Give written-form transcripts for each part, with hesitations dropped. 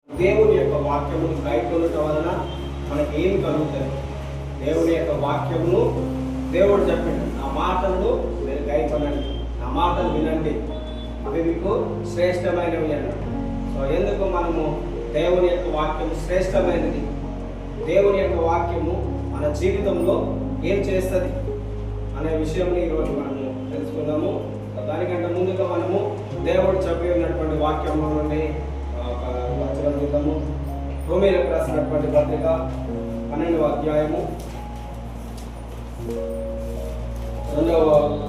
దేవుని యొక్క వాక్యమును గైకొనటం వలన మనకి ఏం కలుగుతుంది? దేవుని యొక్క వాక్యమును దేవుడు చెప్పిండు, నా మాటలను మీరు గైకొనండి, నా మాటలు వినండి, అవి మీకు శ్రేష్టమైనవి అన్నాడు. సో ఎందుకు మనము దేవుని యొక్క వాక్యము శ్రేష్టమైనది, దేవుని యొక్క వాక్యము మన జీవితంలో ఏం చేస్తుంది అనే విషయంని ఈరోజు మనము తెలుసుకుందాము. దానికంటే ముందుగా మనము దేవుడు చెప్పి ఉన్నటువంటి వాక్యంలో నుండి ఒక వచనం చూద్దాము. రోమీయులకు రాసినటువంటి పత్రిక 12వ అధ్యాయము 2వ వచనం.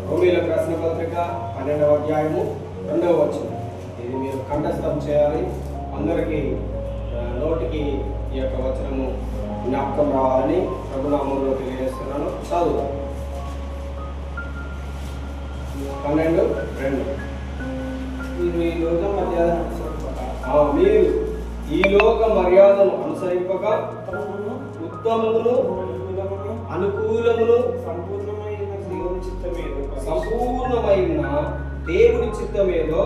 రోమీయులకు రాసిన పత్రిక 12వ అధ్యాయము 2వ వచనం. ఇది మీరు కంఠస్థం చేయాలి, అందరికీ నోటికి ఈ యొక్క వచనము జ్ఞాపకం రావాలని ప్రభునామంలో తెలియజేస్తున్నాను. చదువు 12:2. మీరు ఈ లోక మర్యాదను అనుసరింపక ఉత్తమమును అనుకూలమును సంపూర్ణమైన దేవుడి చిత్తమేదో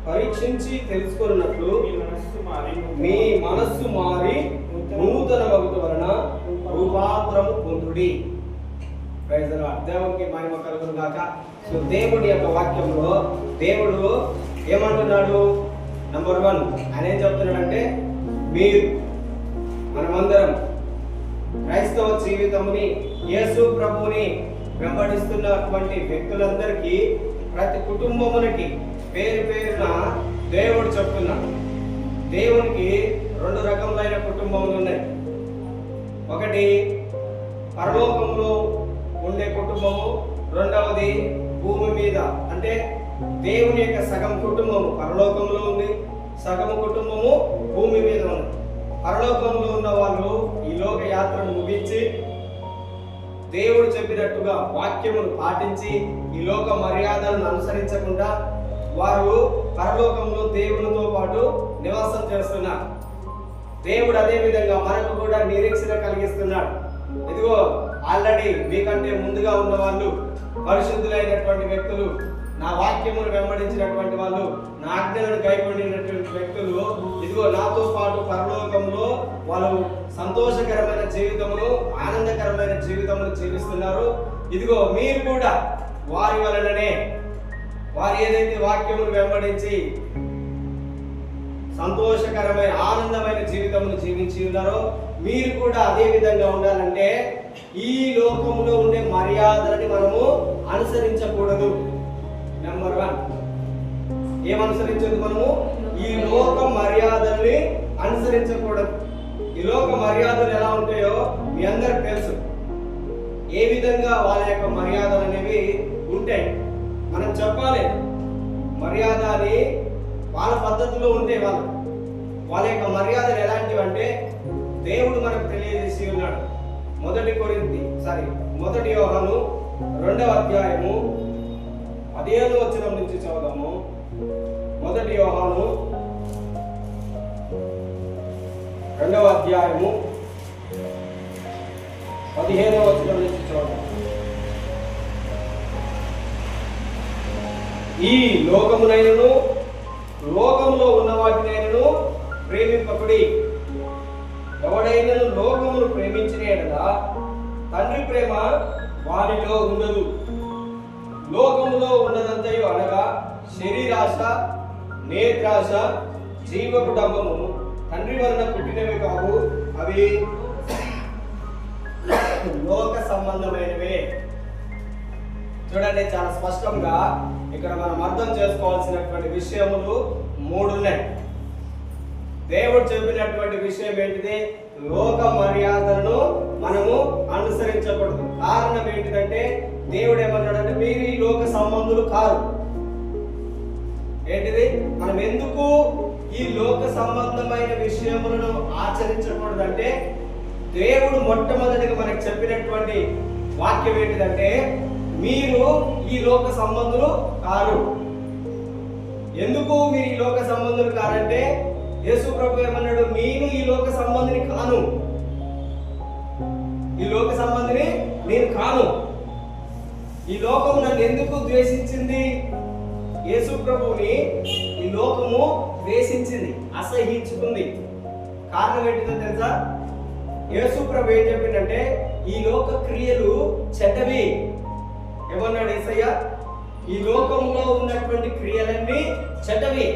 పరీక్షించి తెలుసుకున్నట్లు మీ మనస్సు మారి నూతన భక్తు వలన రూపాంతరము పొందుడి. దేవునికి మహిమ కలుగును గాక. సో దేవుడి యొక్క వాక్యంలో దేవుడు ఏమంటున్నాడు? నంబర్ 1 ఆయన ఏం చెప్తున్నాడంటే, మీరు మనమందరం క్రైస్తవ జీవితముని యేసు ప్రభువుని వెంబడిస్తున్నటువంటి వ్యక్తులందరికీ, ప్రతి కుటుంబమునికి పేరు పేరున దేవుడు చెప్తున్నాడు. దేవునికి 2 రకములైన కుటుంబములు ఉన్నాయి. ఒకటి పరలోకంలో ఉండే కుటుంబము, రెండవది భూమి మీద, అంటే దేవుని యొక్క సగం కుటుంబము పరలోకంలో ఉంది, సగం కుటుంబము భూమి మీద ఉంది. పరలోకంలో ఉన్న వాళ్ళు ఈ లోక యాత్రను ముగించి దేవుడు చెప్పినట్టుగా వాక్యమును పాటించి ఈ లోక మర్యాదలను అనుసరించకుండా వారు పరలోకంలో దేవునితో పాటు నివాసం చేస్తున్నారు. దేవుడు అదే విధంగా మనకు కూడా నిరీక్షణ కలిగిస్తున్నాడు. ఇదిగో ఆల్రెడీ మీకంటే ముందుగా ఉన్న వాళ్ళు, పరిశుద్ధులైనటువంటి వ్యక్తులు, నా వాక్యమును వెంబడించినటువంటి వాళ్ళు, నా ఆజ్ఞలను గైకొనినటువంటి వ్యక్తులు, ఇదిగో నాతో పాటు పరలోకంలో వాళ్ళు సంతోషకరమైన జీవితమును, ఆనందకరమైన జీవితమును జీవిస్తున్నారు. ఇదిగో మీరు కూడా వారి వలననే, వారు ఏదైతే వాక్యమును వెంబడించి సంతోషకరమైన ఆనందమైన జీవితమును జీవించి ఉన్నారో, మీరు కూడా అదే విధంగా ఉండాలంటే ఈ లోకములో ఉండే మర్యాదలని మనము అనుసరించకూడదు. నెంబర్ 1 ఏమనుసరించదు? మనము ఈ లోక మర్యాదల్ని అనుసరించకూడదు. ఈ లోక మర్యాదలు ఎలా ఉంటాయో మీ అందరికి తెలుసు. ఏ విధంగా వాళ్ళ యొక్క మర్యాదలు అనేవి ఉంటాయి. మనం చెప్పాలి, మర్యాద అని వాళ్ళ పద్ధతిలో ఉంటే వాళ్ళ యొక్క మర్యాదలు ఎలాంటివి అంటే దేవుడు మనకు తెలియజేసి ఉన్నాడు. 1 యోహాను 2వ అధ్యాయము 15వ వచనం నుంచి చదువుదాము. 1 యోహాను 2వ అధ్యాయము 15వ వచనం నుంచి చదువుదాము. ఈ లోకమునైనను లోకములో ఉన్న వాటినైనను ప్రేమింపకుడి. ఎవడైనను లోకమును ప్రేమించిన యెడల తండ్రి ప్రేమ వారిలో ఉండదు. లోకములో ఉన్నదంతయు అనగా శరీరాశ, నేత్రాశ, జీవపు డంబము తండ్రి వలన పుట్టినవి కావు, అవి లోక సంబంధమైనవే. చూడండి, చాలా స్పష్టంగా ఇక్కడ మనం అర్థం చేసుకోవాల్సినటువంటి విషయములు 3 ఉన్నాయి. దేవుడు చెప్పినటువంటి విషయం ఏంటిది? లోక మర్యాదలను మనము అనుసరించకూడదు. కారణం ఏంటిదంటే, దేవుడు ఏమన్నాడంటే, మీరు ఈ లోక సంబంధులు కాదు. ఏంటిది? మనం ఎందుకు ఈ లోక సంబంధమైన విషయములను ఆచరించకూడదంటే, దేవుడు మొట్టమొదటిగా మనకు చెప్పినటువంటి వాక్యం ఏంటిదంటే, మీరు ఈ లోక సంబంధులు కారు. ఎందుకు మీరు ఈ లోక సంబంధులు కారంటే, యేసు ప్రభు ఏమన్నాడు? నేను ఈ లోక సంబంధిని కాను, ఈ లోక సంబంధిని నేను కాను. ఈ లోకం నన్ను ఎందుకు ద్వేషించింది? ఈ యేసు ప్రభువుని ఈ లోకము ద్వేషించింది, అసహ్యించుకుంది. కారణం ఏంటిదో తెలుసా? యేసు ప్రభు ఏం చెప్పిందంటే ఈ లోక క్రియలు చెడ్డవి. ఏమన్నాడు యేసయ్య? ఈ లోకంలో ఉన్నటువంటి క్రియలన్నీ చెడ్డవి,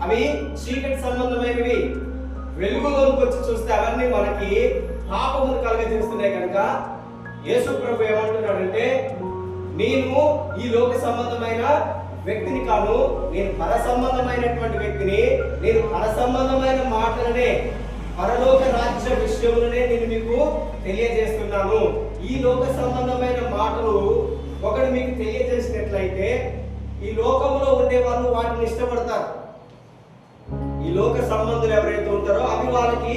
అవి చీకటి సంబంధమైనవి. వెలుగులోకి వచ్చి చూస్తే అవన్నీ మనకి పాపమును కలుగజేస్తున్నాయి. కనుక యేసు ప్రభు ఏమంటున్నాడంటే నేను ఈ లోక సంబంధమైన వ్యక్తిని కాను, నేను పర సంబంధమైనటువంటి వ్యక్తిని. నేను పర సంబంధమైన మాటలనే, పరలోక రాజ్య విషయములనే నేను మీకు తెలియజేస్తున్నాను. ఈ లోక సంబంధమైన మాటలు ఒకటి మీకు తెలియజేసినట్లయితే ఈ లోకంలో ఉండే వాళ్ళు వాటిని ఇష్టపడతారు. ఈ లోక సంబంధులు ఎవరైతే ఉంటారో అవి వాళ్ళకి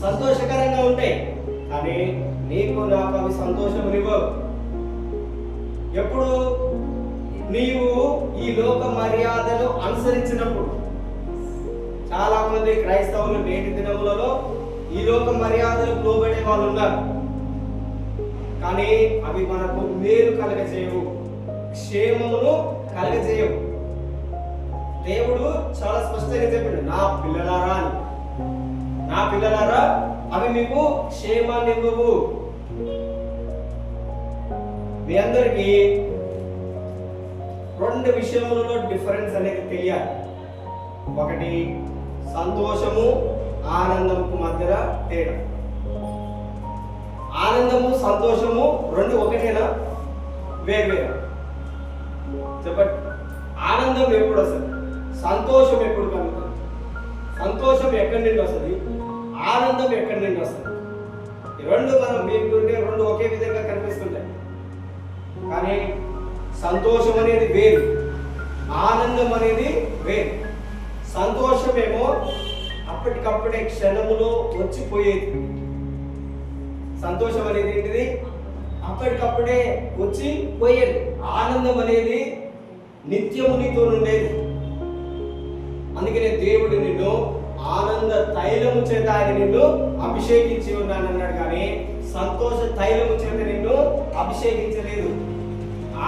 సంతోషకరంగా ఉంటాయి, కానీ నీకు నాకు అవి సంతోషమునివ్వవు. ఎప్పుడు నీవు ఈ లోక మర్యాదను అనుసరించినప్పుడు. చాలా మంది క్రైస్తవులు నేటి దినములలో ఈ లోక మర్యాదలకు లోబడే వాళ్ళు ఉన్నారు, కానీ అవి మనకు మేలు కలగజేయవు, క్షేమమును కలగజేయవు. దేవుడు చాలా స్పష్టంగా చెప్పాడు, నా పిల్లలారా అని. నా పిల్లలారా, అవి మీకు క్షేమాన్ని ఇవ్వవు. మీ అందరికీ రెండు విషయములలో డిఫరెన్స్ అనేది తెలియాలి. ఒకటి సంతోషము, ఆనందముకు మధ్య తేడా. ఆనందము, సంతోషము రెండు ఒకటేనా? వేర్వేరా? చెప్పండి. ఆనందం ఎప్పుడు వస్తుంది? సంతోషం ఎప్పుడు కలుగుతుంది? సంతోషం ఎక్కడి నుండి వస్తుంది? ఆనందం ఎక్కడి నుండి వస్తుంది? ఈ రెండు మనం వీటింటే రెండు ఒకే విధంగా కనిపిస్తుంటాయి, కానీ సంతోషం అనేది వేరు, ఆనందం అనేది వేరు. సంతోషమేమో అప్పటికప్పుడే క్షణములో వచ్చిపోయేది. సంతోషం అనేది ఏంటిది? అప్పటికప్పుడే వచ్చి పోయేది. ఆనందం అనేది నిత్యము నీతో ఉండేది. అందుకనే దేవుడు నిన్ను ఆనంద తైలము చేత ఆయన నిన్ను అభిషేకించి ఉన్నానన్నాడు, కానీ సంతోష తైలము చేత నిన్ను అభిషేకించలేదు.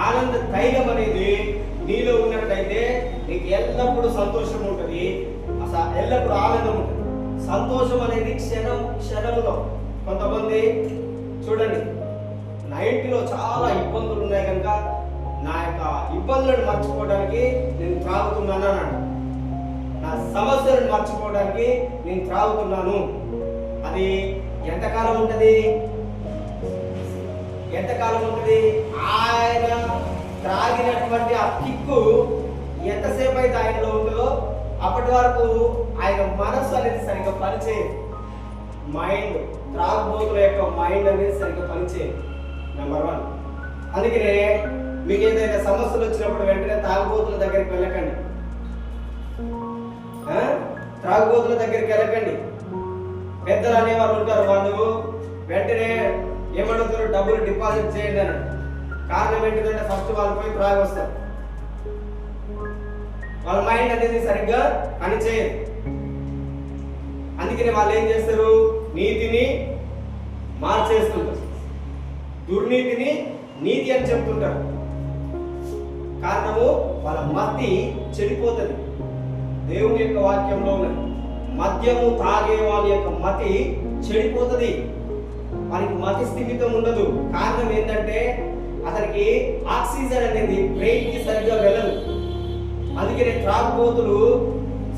ఆనంద తైలం అనేది నీలో ఉన్నట్లయితే నీకు ఎల్లప్పుడూ సంతోషం ఉంటుంది, అసలు ఎల్లప్పుడూ ఆనందం ఉంటుంది. సంతోషం అనేది క్షణములో. కొంతమంది చూడండి, నైట్లో చాలా ఇబ్బందులు ఉన్నాయి కనుక నా యొక్క ఇబ్బందులను మర్చిపోవడానికి నేను త్రాగుతున్నాను అన్నాడు. నా సమస్యలను మర్చిపోవడానికి నేను త్రాగుతున్నాను. అది ఎంతకాలం ఉంటుంది? ఎంతకాలం ఉంటుంది? ఆయన త్రాగినటువంటి ఆ కిక్కు ఎంతసేపు అయితే ఆయనలో ఉంటుందో అప్పటి వరకు ఆయన మనస్సు అనేది సరిగ్గా పనిచేయదు. మైండ్, త్రాగుబోతుల యొక్క మైండ్ అనేది సరిగ్గా పనిచేయదు. నెంబర్ 1. అందుకనే మీకు ఏదైనా సమస్యలు వచ్చినప్పుడు వెంటనే తాగుబోతుల దగ్గరికి వెళ్ళకండి. త్రాగుబోతుల దగ్గరికి వెళ్ళకండి. పెద్దలు అనేవాళ్ళు ఉంటారు, వాళ్ళు వెంటనే ఏమడుగుతారు? డబ్బులు డిపాజిట్ చేయండి అన్నాడు. కారణం ఏంటిదంటే ఫస్ట్ వాళ్ళు పోయి త్రాగి వస్తారు. వాళ్ళ మైండ్ అనేది సరిగ్గా పనిచేయదు. అందుకని వాళ్ళు ఏం చేస్తారు? నీతిని మార్చేస్తుంటారు, దుర్నీతిని నీతి అని చెప్తుంటారు. కారణము వాళ్ళ మతి చెడిపోతుంది. దేవుని యొక్క వాక్యంలో ఉన్నది, మద్యము తాగే వాళ్ళ యొక్క మతి చెడిపోతుంది, వారికి మతి స్థిమితం ఉండదు. కారణం ఏంటంటే అతనికి ఆక్సిజన్ అనేది బ్రెయిన్ కి సరిగ్గా వెళ్ళదు. అందుకనే త్రాగుబోతులు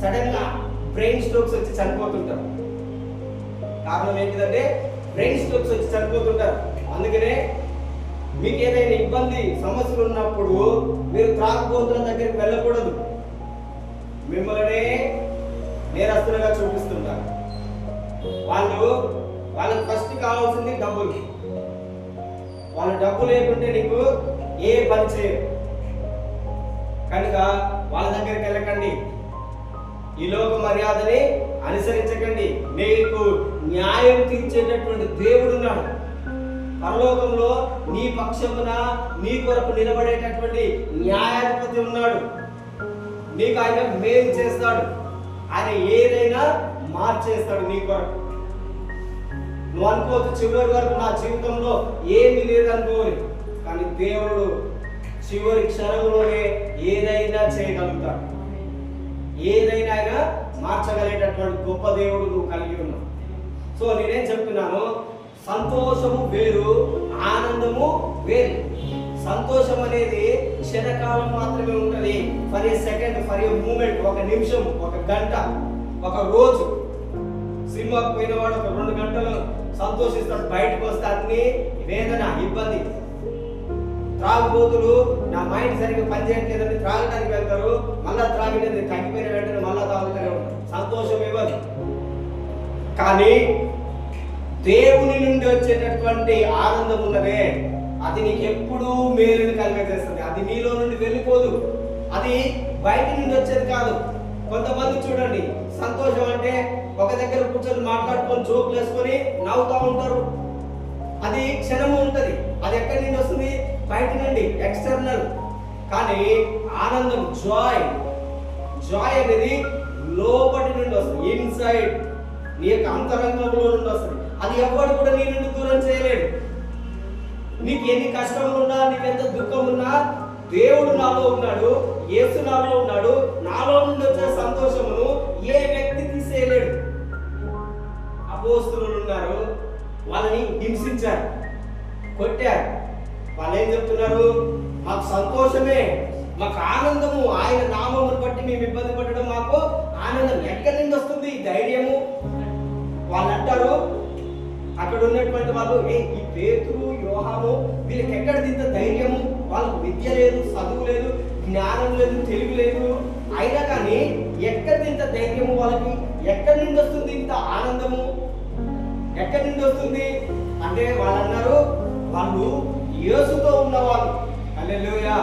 సడన్ గా బ్రెయిన్ స్ట్రోక్స్ వచ్చి చనిపోతుంటారు. కారణం ఏంటిదంటే బ్రెయిన్ స్ట్రోక్స్ వచ్చి చనిపోతుంటారు. అందుకనే మీకు ఏదైనా ఇబ్బంది, సమస్యలు ఉన్నప్పుడు మీరు త్రాగుబోతుల దగ్గరికి వెళ్ళకూడదు. మిమ్మల్ని నేరస్తులుగా చూపిస్తుంటారు. వాళ్ళకి ఫస్ట్ కావాల్సింది డబ్బులు. వాళ్ళు డబ్బు లేకుంటే నీకు ఏ పని చేయరు. కనుక వాళ్ళ దగ్గరికి వెళ్ళకండి. ఈ లోక మర్యాదని అనుసరించకండి. మీకు న్యాయం తీర్చేటటువంటి దేవుడు ఉన్నాడు. పరలోకంలో నీ పక్షమున నీ కొరకు నిలబడేటటువంటి న్యాయాధిపతి ఉన్నాడు. నీకు ఆయన మేలు చేస్తాడు. ఆయన ఏదైనా మార్చేస్తాడు నీ కొరకు. నువ్వు అనుకోవచ్చు చివరి వరకు నా జీవితంలో ఏమీ లేదనుకోని, కానీ దేవుడు చివరి క్షణంలోనే ఏదైనా చేయగలుగుతాడు. ఏదైనా ఆయన మార్చగలిగేటటువంటి గొప్ప దేవుడు నువ్వు కలిగి ఉన్నావు. సో నేనేం చెప్తున్నాను, సంతోషము వేరు, ఆనందము వేరు. సంతోషం అనేది క్షణకాలం మాత్రమే ఉంటుంది. For a second, for a moment, ఒక నిమిషం, ఒక గంట, ఒక రోజు. సినిమాకు పోయిన వాడు ఒక 2 గంటలు సంతోషిస్తాడు, బయటకు వస్తే అన్ని వేదన, ఇబ్బంది. త్రాగుబోతులు నా మైండ్ సరిగ్గా పనిచేయట్లేదని త్రాగడానికి వెళ్తారు, మళ్ళా త్రాగినది తగ్గిపోయిన వెంటనే మళ్ళా తాగుతూనే ఉంటారు. సంతోషం ఇవ్వదు. కానీ దేవుని నుండి వచ్చేటటువంటి ఆనందం ఉన్నదే, అది నీకు ఎప్పుడూ మేలుని కలిగజేస్తుంది. అది నీలో నుండి వెళ్ళిపోదు, అది బయట నుండి వచ్చేది కాదు. కొంతమంది చూడండి, సంతోషం అంటే ఒక దగ్గర కూర్చొని మాట్లాడుకొని జోకులు వేసుకొని నవ్వుతూ ఉంటారు. అది క్షణము ఉంటుంది. అది ఎక్కడి నుండి వస్తుంది? బయట నుండి, ఎక్స్టర్నల్. కానీ ఆనందం, జాయ్ అనేది లోపటి నుండి వస్తుంది, ఇన్సైడ్, నీ యొక్క అంతరంగంలో నుండి వస్తుంది. అది ఎవరు కూడా నీ నుండి దూరం చేయలేడు. నీకు ఎన్ని కష్టములు ఉన్నా, నీకు ఎంత దుఃఖం ఉన్నా, దేవుడు నాలో ఉన్నాడు, యేసు నాలో ఉన్నాడు. నాలో నుండి వచ్చే సంతోషమును ఏ వ్యక్తి తీసేయలేడు. అపోస్తలులు ఉన్నారు, వాళ్ళని హింసించారు, కొట్టారు. వాళ్ళు ఏం చెప్తున్నారు? మాకు సంతోషమే, మాకు ఆనందము, ఆయన నామమును బట్టి మేము ఇబ్బంది పడడం మాకు ఆనందం. ఎక్కడి నుండి వస్తుంది ఈ ధైర్యము? వాళ్ళు అంటారు, అక్కడ ఉన్నటువంటి వాళ్ళు, ఈ పేతురు, యోహాను, వీళ్ళకి ఎక్కడిది ఇంత ధైర్యము? వాళ్ళకు విద్య లేదు, చదువు లేదు, జ్ఞానం లేదు, తెలివి లేదు. అయినా కానీ ఎక్కడిది ఇంత ధైర్యము వాళ్ళకి? ఎక్కడి నుండి వస్తుంది ఇంత ఆనందము? ఎక్కడి నుండి వస్తుంది అంటే వాళ్ళు అన్నారు, వాళ్ళు యేసుతో ఉన్నవాళ్ళు. హల్లెలూయా.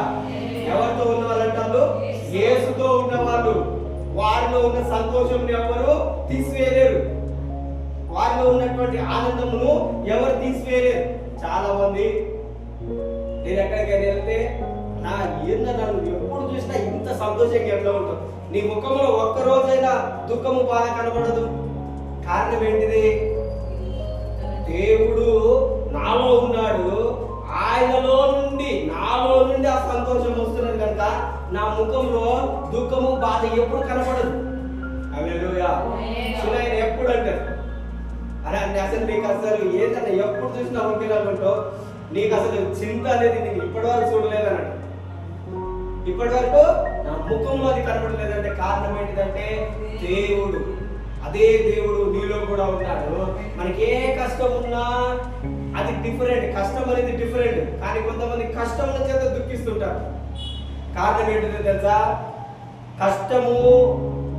ఎవరితో ఉన్న వాళ్ళు అంటారు? యేసుతో ఉన్నవాళ్ళు. వారిలో ఉన్న సంతోషం ఎవరు తీసివేయలేరు, వారిలో ఉన్నటువంటి ఆనందమును ఎవరు తీసివేయలేరు. చాలా మంది, నేను ఎక్కడికైనా వెళ్తే నా ఏందన్నా నువ్వు ఎప్పుడు చూసినా ఇంత సంతోషంగా ఎట్లా ఉంటావు? నీ ముఖంలో ఒక్కరోజైనా దుఃఖము, బాధ కనబడదు. కారణం ఏంటిది? దేవుడు నాలో ఉన్నాడు, ఆయనలో నుండి, నాలో నుండి ఆ సంతోషం వస్తున్నది కనుక నా ముఖంలో దుఃఖము, బాధ ఎప్పుడు కనబడదు. హల్లెలూయా. ఆయన ఎప్పుడు అంటారు, అరే అసలు నీకు అసలు ఏంటంటే ఎప్పుడు చూసినా ఒకేలాగుంటావు, నీకు అసలు చింత అనేది నీకు ఇప్పటివరకు చూడలేదన్నాడు. ఇప్పటి వరకు నా ముఖంలో అది కనబడలేదంటే కారణం ఏంటిదంటే దేవుడు, అదే దేవుడు నీలో కూడా ఉన్నాడు. మనకి ఏ కష్టం ఉన్నా అది డిఫరెంట్, కష్టం అనేది డిఫరెంట్. కానీ కొంతమంది కష్టం చేత దుఃఖిస్తుంటారు. కారణం ఏంటిదో తెలుసా? కష్టము,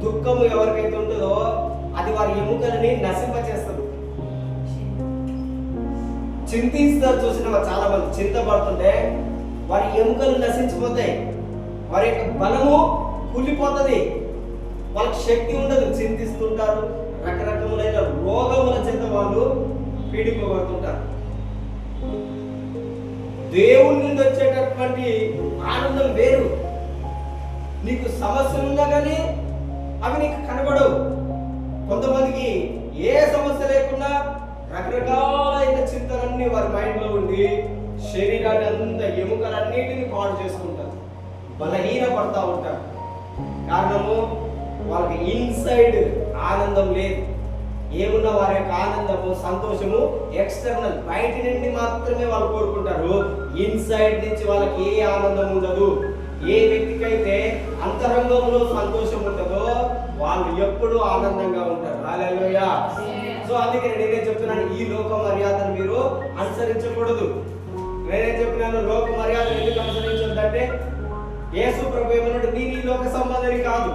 దుఃఖము ఎవరికైతే ఉంటుందో అది వారి ఎముకలని నశింపచేస్తుంది. చింతిస్తారు, చూసిన చాలా మంది చింతపడుతుంటే వారి ఎముకలు నశించిపోతాయి, వారి యొక్క బలము కూలిపోతుంది, వాళ్ళకి శక్తి ఉండదు. చింతిస్తుంటారు, రకరకములైన రోగముల చేత వాళ్ళు పీడిపోబడుతుంటారు. దేవుని నుండి వచ్చేటటువంటి ఆనందం వేరు. నీకు సమస్యలు ఉన్నా కానీ అవి నీకు కనబడవు. కొంతమందికి ఏ సమస్య లేకున్నా రకరకాలైన చింతలన్నీ వారి మైండ్లో ఉండి శరీరాన్ని అంతా, ఎముకలన్నిటిని పాడు చేసుకుంటారు, బలహీన పడతా ఉంటారు. కారణము వాళ్ళకి ఇన్సైడ్ ఆనందం లేదు. ఏమున్నా వారి యొక్క ఆనందము, సంతోషము ఎక్స్టర్నల్, బయట నుండి మాత్రమే వాళ్ళు కోరుకుంటారు. ఇన్సైడ్ నుంచి వాళ్ళకి ఏ ఆనందం ఉండదు. ఏ వ్యక్తికైతే అంతరంగంలో సంతోషం ఉంటుందో వాళ్ళు ఎప్పుడూ ఆనందంగా ఉంటారు. హల్లెలూయా. సో అందుకే నేనేం చెప్తున్నాను, ఈ లోక మర్యాదను మీరు అనుసరించకూడదు. నేనేం చెప్పినాను, లోక మర్యాదను ఎందుకు అనుసరించొద్దంటే యేసు ప్రభు ఏమన్నాడు, నేను ఈ లోక సంబంధిని కాదు.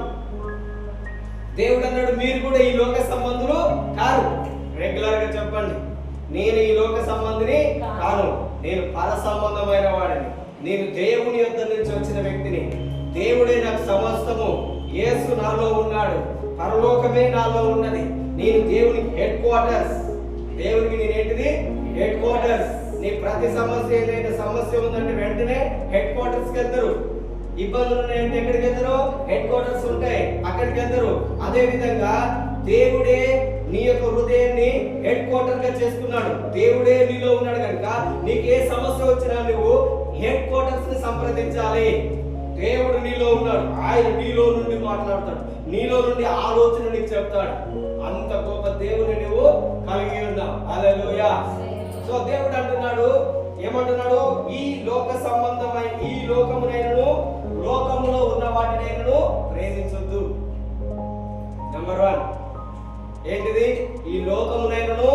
దేవుడు అన్నాడు, మీరు కూడా ఈ లోక సంబంధులు కాదు. రెగ్యులర్ గా చెప్పండి, నేను ఈ లోక సంబంధిని కాను, నేను పర సంబంధమైన వాడిని. నేను దేవుని యొద్ద నుంచి వచ్చిన వ్యక్తిని. దేవుడే నాకు సమస్తము. యేసు నాలో ఉన్నాడు, పరలోకమే నాలో ఉన్నది. నేను దేవునికి హెడ్ క్వార్టర్స్. దేవునికి నేనేంటిది? Head quarters. నీ ప్రతి సమస్య, ఏదైనా సమస్య ఉందంటే వెంటనే హెడ్ క్వార్టర్స్కి వెళ్తారు. ఇబ్బందులు ఉన్నాయంటే ఎక్కడికి వెళ్తారు? హెడ్ క్వార్టర్స్ ఉంటాయి, అక్కడికి వెళ్తారు. అదే విధంగా దేవుడే నీ యొక్క హృదయాన్ని హెడ్ క్వార్టర్ గా చేసుకున్నాడు. దేవుడే నీలో ఉన్నాడు కనుక నీకు ఏ సమస్య వచ్చినా నువ్వు హెడ్ క్వార్టర్స్ ని సంప్రదించాలి. దేవుడు నీలో ఉన్నాడు, ఆయన నీలో నుండి మాట్లాడతాడు, నీలో నుండి ఆలోచన నీకు చెప్తాడు. అంత గొప్ప దేవుని నువ్వు కలిగి ఉన్నావు. హల్లెలూయా. సో దేవుడు అంటున్నాడు, ఏమంటున్నాడు? ఈ లోక సంబంధమైన ఈ లోకమునైనను లోకములో ఉన్న వాటినైనను ప్రేమించొద్దు. నెంబర్ 1 ఏంటిది? ఈ లోకమునైనను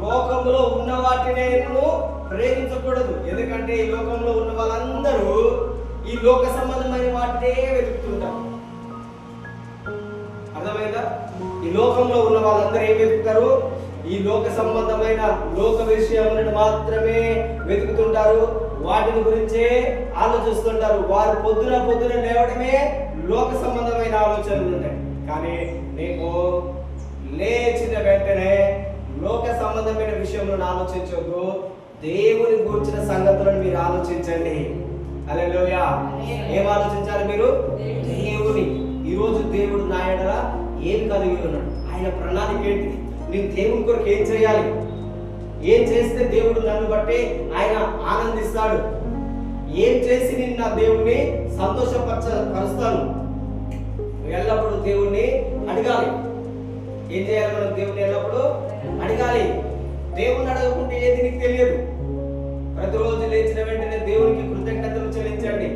లోకములో ఉన్న వాటినైనను ప్రేమించకూడదు. ఎందుకంటే ఈ లోకంలో ఉన్న వాళ్ళందరూ ఈ లోక సంబంధమైన వాటినే వెతుకుతుంటారు. అర్థమైందా? ఈ లోకంలో ఉన్న వాళ్ళందరూ ఏం వెతుకుతారు? ఈ లోక సంబంధమైన లోక విషయములను మాత్రమే వెతుకుతుంటారు, వాటిని గురించే ఆలోచిస్తుంటారు. వారు పొద్దున లేవడమే లోక సంబంధమైన ఆలోచనలు ఉంటాయి. కానీ నీకు లేచిన వెంటనే లోక సంబంధమైన విషయములను ఆలోచించవద్దు, దేవుని గురించిన సంగతులను మీరు ఆలోచించండి. హల్లెలూయా. ఏం ఆలోచించాలి మీరు? దేవుని. ఈరోజు దేవుడు నా ఎడల ఏం కలిగి ఉన్నాడు, ఆయన ప్రణాళిక ఏంటిది, నేను దేవుని కొరకు ఏం చేయాలి, ఏం చేస్తే దేవుడు నన్ను బట్టి ఆయన ఆనందిస్తాడు, ఏం చేసి నేను నా దేవుణ్ణి సంతోషపరుస్తాను. ఎల్లప్పుడూ దేవుణ్ణి అడగాలి. ఏం చేయాలి మనం? దేవుణ్ణి ఎల్లప్పుడూ అడగాలి. దేవుణ్ణి అడగకుంటే ఏది నీకు తెలియదు. ప్రతిరోజు లేచిన వెంటనే దేవునికి కృతజ్ఞతలు చెల్లించండి,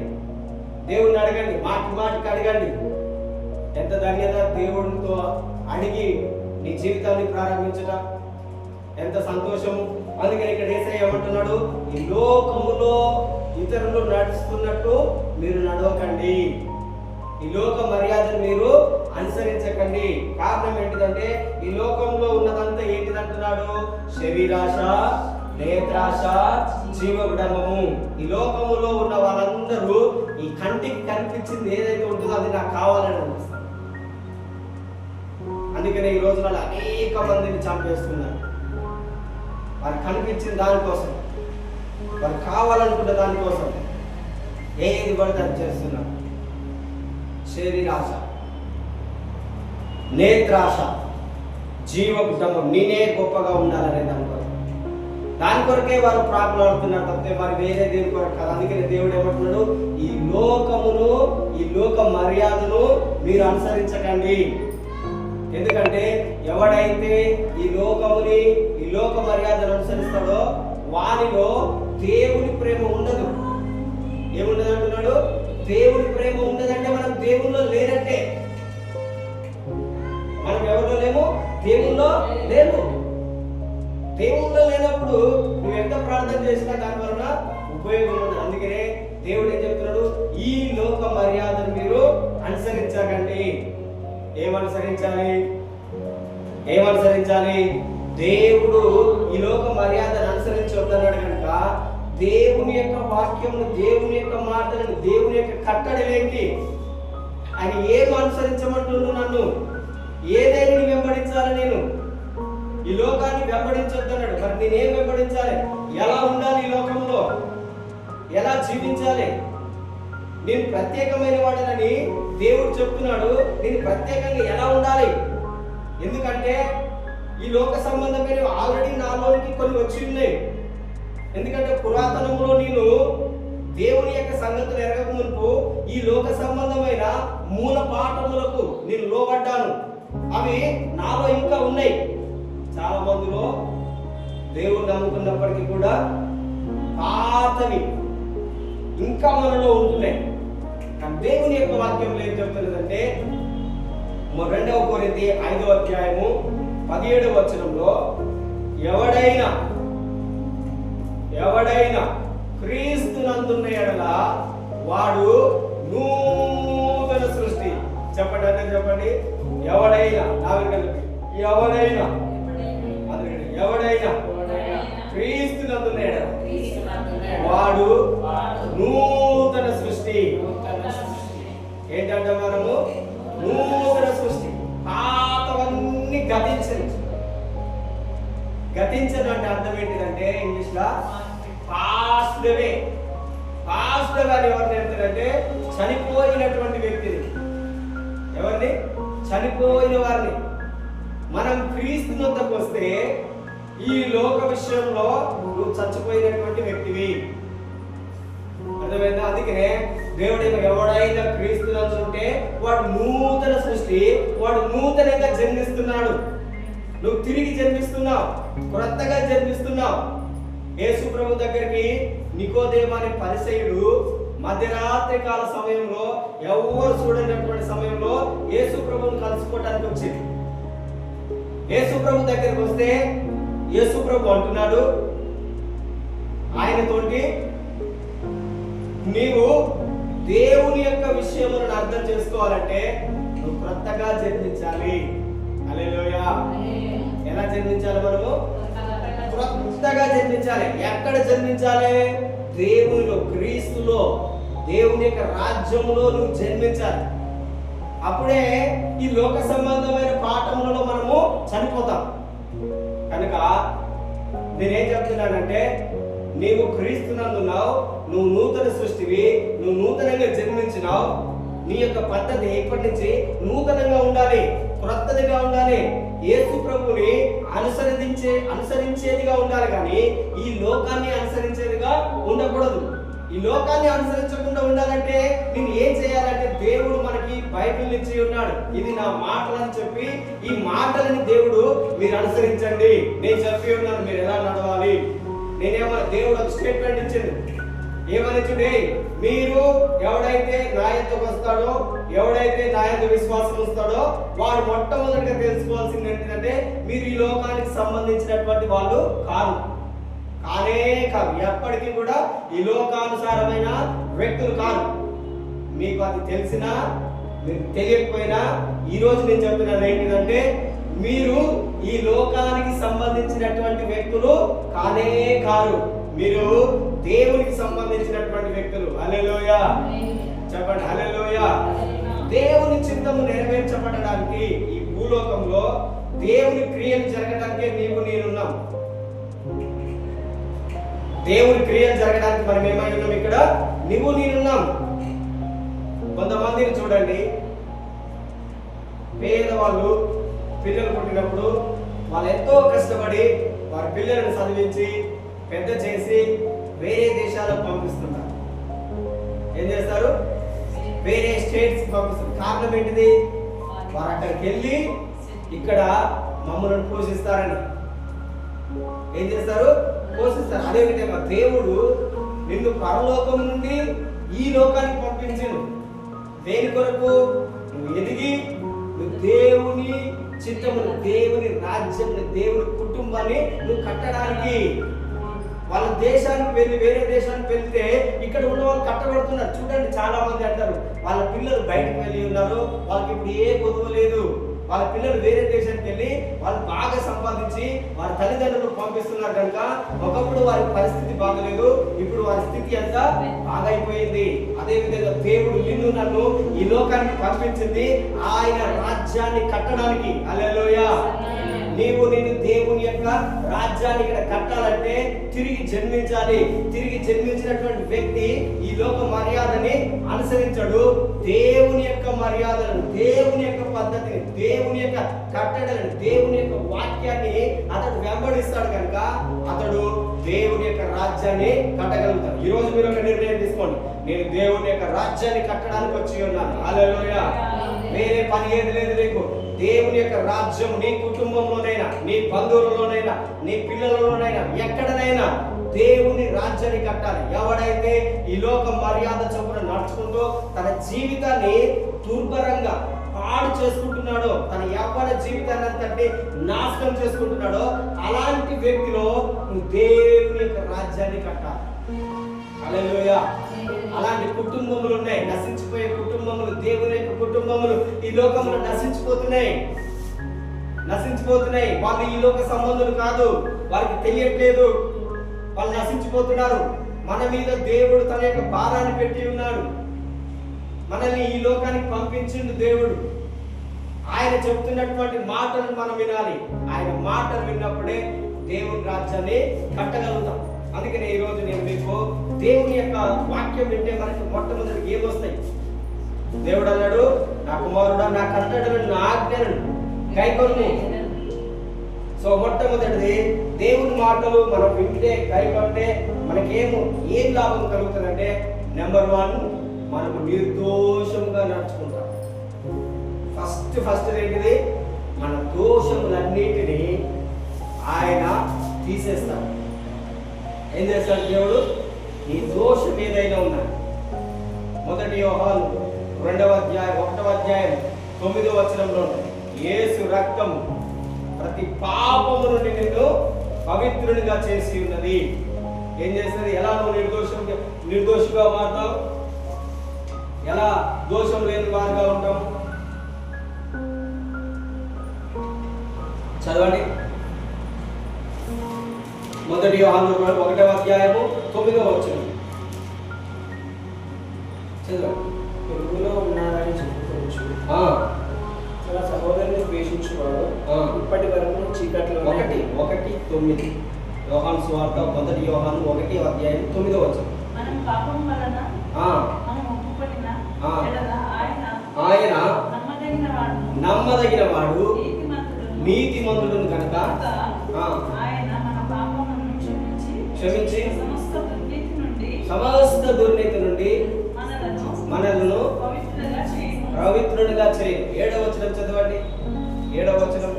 దేవుణ్ణి అడగండి, మాటికి అడగండి. ఎంత ధన్యత దేవుడితో అడిగి నీ జీవితాన్ని ప్రారంభించడం, ఎంత సంతోషము. అందుకని ఇక్కడ యేసయ్య ఏమంటున్నాడు? ఈ లోకములో ఇతరులు నడుస్తున్నట్టు మీరు నడవకండి, ఈ లోక మర్యాదను మీరు అనుసరించకండి. కారణం ఏంటిదంటే ఈ లోకంలో ఉన్నదంతా ఏంటిదంటున్నాడు? శరీరాశ, నేత్రాశ, జీవగుడము. ఈ లోకములో ఉన్న వాళ్ళందరూ ఈ కంటికి కనిపించింది ఏదైతే ఉంటుందో అది నాకు కావాలని అనిపిస్తుంది. అందుకనే ఈ రోజు వాళ్ళు అనేక మందిని చంపేస్తున్నారు. వారు కనిపించిన దానికోసం, వారు కావాలనుకున్న దానికోసం ఏది పడితే అది చేస్తున్నారు. శరీరాశ, నేత్రాశ, జీవ కుటుంబం, నేనే గొప్పగా ఉండాలనే దాని కొరకే వారు ప్రాకులాడుతున్నారు తప్పితే మరి వేరే దేవుని కొరకు కాదు. అందుకని దేవుడు ఏమంటున్నాడు? ఈ లోకమును, ఈ లోక మర్యాదను మీరు అనుసరించకండి. ఎందుకంటే ఎవడైతే ఈ లోకముని, ఈ లోక మర్యాదను అనుసరిస్తాడో వానిలో దేవుని ప్రేమ ఉండదు. ఏముండదు అంటున్నాడు? దేవుని ప్రేమ ఉండదంటే మనం దేవుల్లో లేనట్టే. మనం ఎవరిలో లేము? దేవుల్లో లేము. దేవుల్లో లేనప్పుడు నువ్వు ఎంత ప్రార్థన చేసినా దాని వలన ఉపయోగం ఉండదు. అందుకనే దేవుడు ఏం చెప్తున్నాడు? ఈ లోక మర్యాదను మీరు అనుసరించకండి. ఏమనుసరించాలి? దేవుడు ఈ లోక మర్యాదను అనుసరించొద్దన్నాడు కనుక దేవుని యొక్క వాక్యమును, దేవుని యొక్క మాటలను, దేవుని యొక్క కట్టడలేంటి, ఆయన ఏం అనుసరించమంటుండు? నన్ను ఏదైనా వెంబడించాలి. నేను ఈ లోకాన్ని వెంబడించొద్దన్నాడు. మరి నేనేం వెంబడించాలి? ఎలా ఉండాలి? ఈ లోకంలో ఎలా జీవించాలి? నేను ప్రత్యేకమైన వాడినని దేవుడు చెప్తున్నాడు. నేను ప్రత్యేకంగా ఎలా ఉండాలి? ఎందుకంటే ఈ లోక సంబంధమైన ఆల్రెడీ నాలోనికి కొన్ని వచ్చి ఉన్నాయి. ఎందుకంటే పురాతనంలో నేను దేవుని యొక్క సంగతులు ఎరగక మునుపు ఈ లోక సంబంధమైన మూల పాఠములకు నేను లోబడ్డాను. అవి నాలో ఇంకా ఉన్నాయి. చాలా మందిలో దేవుడు నమ్ముకున్నప్పటికీ కూడా పాతవి ఇంకా మనలో ఉంటున్నాయి. కానీ దేవుని యొక్క వాక్యంలో ఏం చెప్తున్నదంటే 2 కొరింథీ 5వ అధ్యాయము 17వ వచనంలో ఎవడైనా క్రీస్తునందున్న ఎడల వాడు నూతన సృష్టి. చెప్పండి అంటే చెప్పండి. ఎవడైనా క్రీస్తునందున్న ఎడల వాడు నూతన సృష్టి. ఏంటంటే మనము నూతన సృష్టి. పాతవన్నీ గతించడం అంటే అర్థం ఏంటిదంటే ఇంగ్లీష్ లో పాస్ట్ అవే అని ఎవరిని చెప్తారంటే చనిపోయినటువంటి వ్యక్తిని. ఎవరిని? చనిపోయిన వారిని. మనం క్రీస్తు వద్దకు వస్తే ఈ లోక విషయంలో నువ్వు చచ్చిపోయినటువంటి వ్యక్తివి. అర్థమైందా? అందుకనే దేవుడేమో ఎవడైనా క్రీస్తునందు ఉంటే వాడు నూతన సృష్టి, వాడు నూతనంగా జన్మిస్తున్నాడు. నువ్వు తిరిగి జన్మిస్తున్నావు, కొత్తగా జన్మిస్తున్నావు. యేసు ప్రభు దగ్గరికి నికోదేము అనే పరిసయ్యుడు మధ్యరాత్రి కాల సమయంలో, ఎవరు చూడనటువంటి సమయంలో యేసు ప్రభువును కలుసుకోవడానికి వచ్చింది. యేసు ప్రభు దగ్గరికి వస్తే యేసు ప్రభు అంటున్నాడు ఆయనతోటి, నీవు దేవుని యొక్క విషయములను అర్థం చేసుకోవాలంటే నువ్వు కొత్తగా జన్మించాలి. హల్లెలూయా. ఎలా జన్మించాలి? మనము కొత్తగా జన్మించాలి. ఎక్కడ జన్మించాలి? దేవునిలో, క్రీస్తులో, దేవుని యొక్క రాజ్యంలో నువ్వు జన్మించాలి. అప్పుడే ఈ లోక సంబంధమైన పాఠములలో మనము చనిపోతాం. కనుక నేనేం చెప్తున్నానంటే, నీవు క్రీస్తునందున్నావు, నువ్వు నూతన సృష్టివి, నువ్వు నూతనంగా జన్మించినావు. నీ యొక్క పద్ధతి ఇప్పటి నుంచి నూతనంగా ఉండాలి, క్రొత్తదిగా ఉండాలి. యేసు ప్రభుని అనుసరించేదిగా ఉండాలి, కానీ ఈ లోకాన్ని అనుసరించేదిగా ఉండకూడదు. ఈ లోకాన్ని అనుసరించకుండా ఉండాలంటే నేను ఏం చేయాలంటే, దేవుడు మనకి బైబిల్ ఇచ్చి ఉన్నాడు. ఇది నా మాటలని చెప్పి ఈ మాటలని దేవుడు మీరు అనుసరించండి, నేను చెప్పి ఉన్నాను మీరు ఎలా నడవాలి. నేనేమన్నా దేవుడు ఒక స్టేట్మెంట్ ఇచ్చింది, ఏమని చూడే, మీరు ఎవడైతే నా యొద్దకు వస్తాడో, ఎవడైతే నా యొద్ద విశ్వాసం వస్తాడో వాడు మొట్టమొదటిగా తెలుసుకోవాల్సింది ఏంటంటే, మీరు ఈ లోకానికి సంబంధించినటువంటి వాళ్ళు కాదు, కానే కాదు, ఎప్పటికీ కూడా ఈ లోకానుసారమైన వ్యక్తులు కాదు. మీకు అది తెలిసినా మీకు తెలియకపోయినా ఈ రోజు నేను చెప్తున్నాను ఏంటంటే, మీరు ఈ లోకానికి సంబంధించినటువంటి వ్యక్తులు కానే కారు, మీరు దేవునికి సంబంధించినటువంటి వ్యక్తులు. హల్లెలూయా చెప్పండి, హల్లెలూయా. దేవుని చిత్తము నెరవేర్చబడడానికి ఈ భూలోకంలో దేవుని క్రియలు జరగడానికే నీవు నేనున్నాం. దేవుని క్రియలు జరగడానికి మనం ఏమై ఉన్నాం? ఇక్కడ నువ్వు నేనున్నాం. కొంతమందిని చూడండి, పేదవాళ్ళు పిల్లలు పుట్టినప్పుడు వాళ్ళు ఎంతో కష్టపడి వారి పిల్లలను చదివించి పెద్ద చేసి వేరే దేశాలకు పంపిస్తున్నారు. ఏం చేస్తారు? వేరే స్టేట్స్ పంపిస్తారు. కారణం ఏంటిది? వారు అక్కడికి వెళ్ళి ఇక్కడ మమ్మల్ని పోషిస్తారని. ఏం చేస్తారు? పోషిస్తారు. అదేవిధంగా దేవుడు నిన్ను పరలోకం నుండి ఈ లోకానికి పంపించిండు. దేని కొరకు? నువ్వు ఎదిగి నువ్వు దేవుని చిత్తమును, దేవుని రాజ్యాన్ని, దేవుని కుటుంబాన్ని నువ్వు కట్టడానికి. వాళ్ళ దేశానికి వెళ్ళి వేరే దేశానికి వెళ్తే ఇక్కడ ఉన్న వాళ్ళు కట్టబడుతున్నారు. చూడండి, చాలా మంది అంటారు వాళ్ళ పిల్లలు బయటకు వెళ్ళి ఉన్నారు, వాళ్ళకి ఇప్పుడు ఏ కొదువ లేదు. వాళ్ళ పిల్లలు వేరే దేశానికి వెళ్ళి వాళ్ళు బాగా సంపాదించి వారి తల్లిదండ్రులు పంపిస్తున్నారు కనుక ఒకప్పుడు వారి పరిస్థితి బాగలేదు, ఇప్పుడు వారి స్థితి అంతా బాగైపోయింది. అదే విధంగా దేవుడు నిన్ను నన్ను ఈ లోకానికి పంపించింది ఆయన రాజ్యాన్ని కట్టడానికి. హల్లెలూయా. నేను దేవుని యొక్క రాజ్యాన్ని ఇక్కడ కట్టాలంటే తిరిగి జన్మించాలి. తిరిగి జన్మించినటువంటి వ్యక్తి ఈ లోక మర్యాదని అనుసరించడు. దేవుని యొక్క మర్యాదలను, దేవుని యొక్క పద్ధతిని, దేవుని యొక్క కట్టడలను, దేవుని యొక్క వాక్యాన్ని అతడు వెంబడిస్తాడు కనుక అతడు దేవుని యొక్క రాజ్యాన్ని కట్టగలుగుతాడు. ఈ రోజు మీరు ఒక నిర్ణయం తీసుకోండి, నేను దేవుని యొక్క రాజ్యాన్ని కట్టడానికి వచ్చి ఉన్నాను. హల్లెలూయా. వేరే పని ఏది లేదు నీకు. దేవుని యొక్క రాజ్యం నీ కుటుంబంలోనైనా, నీ బంధువులలోనైనా, నీ పిల్లలలోనైనా, ఎక్కడనైనా దేవుని రాజ్యాన్ని కట్టాలి. ఎవడైతే ఈ లోక మర్యాద చొప్పున నడుచుకుంటూ తన జీవితాన్ని దుర్భరంగా పాడు చేసుకుంటున్నాడో, తన యవ్వన జీవితాన్ని అంతటి నాశనం చేసుకుంటున్నాడో అలాంటి వ్యక్తిలో నువ్వు దేవుని యొక్క రాజ్యాన్ని కట్టాలి. హల్లెలూయా. అలాంటి కుటుంబములు ఉన్నాయి, నశించిపోయే కుటుంబములు, దేవుని యొక్క కుటుంబములు ఈ లోకంలో నశించిపోతున్నాయి. వాళ్ళు ఈ లోక సంబంధులు కాదు, వారికి తెలియట్లేదు, వాళ్ళు నశించిపోతున్నారు. మన మీద దేవుడు తన యొక్క భారాన్ని పెట్టి ఉన్నాడు. మనల్ని ఈ లోకానికి పంపించిండు దేవుడు. ఆయన చెప్తున్నటువంటి మాటలు మనం వినాలి. ఆయన మాటలు విన్నప్పుడే దేవుని రాజ్యాన్ని కట్టగలుగుతాం. అందుకనే ఈ రోజు నేను మీకు దేవుని యొక్క వాక్యం వింటే మనకి మొట్టమొదటి ఏమొస్తాయి? దేవుడు అన్నాడు, నా కుమారుడా నా కట్టడలను, నా ఆజ్ఞలను కైకొను. సో మొట్టమొదటిది దేవుని మాటలు మనం వింటే, కైకొంటే మనకేం లాభం కలుగుతుందంటే, నెంబర్ 1 మనము నిర్దోషంగా నడుచుకుంటాం. ఫస్ట్ ఏంటిది? మన దోషములన్నిటినీ ఆయన తీసేస్తాడు. ఏం చేస్తాడు దేవుడు? నీ దోషం ఏదైనా ఉన్నా, 1 యోహాను 2వ అధ్యాయం 1వ అధ్యాయం 9వ వచనంలో ఉంటుంది, యేసు రక్తము ప్రతి పాపము నుండి నిన్ను పవిత్రునిగా చేసి ఉన్నది. ఏం చేస్తుంది? ఎలా నువ్వు నిర్దోషిగా మారుతావు? ఎలా దోషం లేని వారుగా ఉంటాం? చదవండి. 1 యోహాను 1వ అధ్యాయము 9వ వచనం చదవండి. వెలుగులో ఉన్నారని చెప్పుకోవచ్చు, తన సహోదరుని ద్వేషించువాడు ఇప్పటి వరకు చీకట్లో. 1:9 యోహాను సువార్త 1 యోహాను 1వ అధ్యాయం 9వ వచనం. మనం పాపం వలన మనం ఒప్పుకొనిన ఎడల ఆయన నమ్మదగిన వాడు నీతిమంతుడును కనుక ఆయన మన పాపములను క్షమించి సమస్త దుర్నీతి నుండి మనలను పవిత్రునిగా చేయి. 7వ వచనం చదవండి. 7వ వచనం.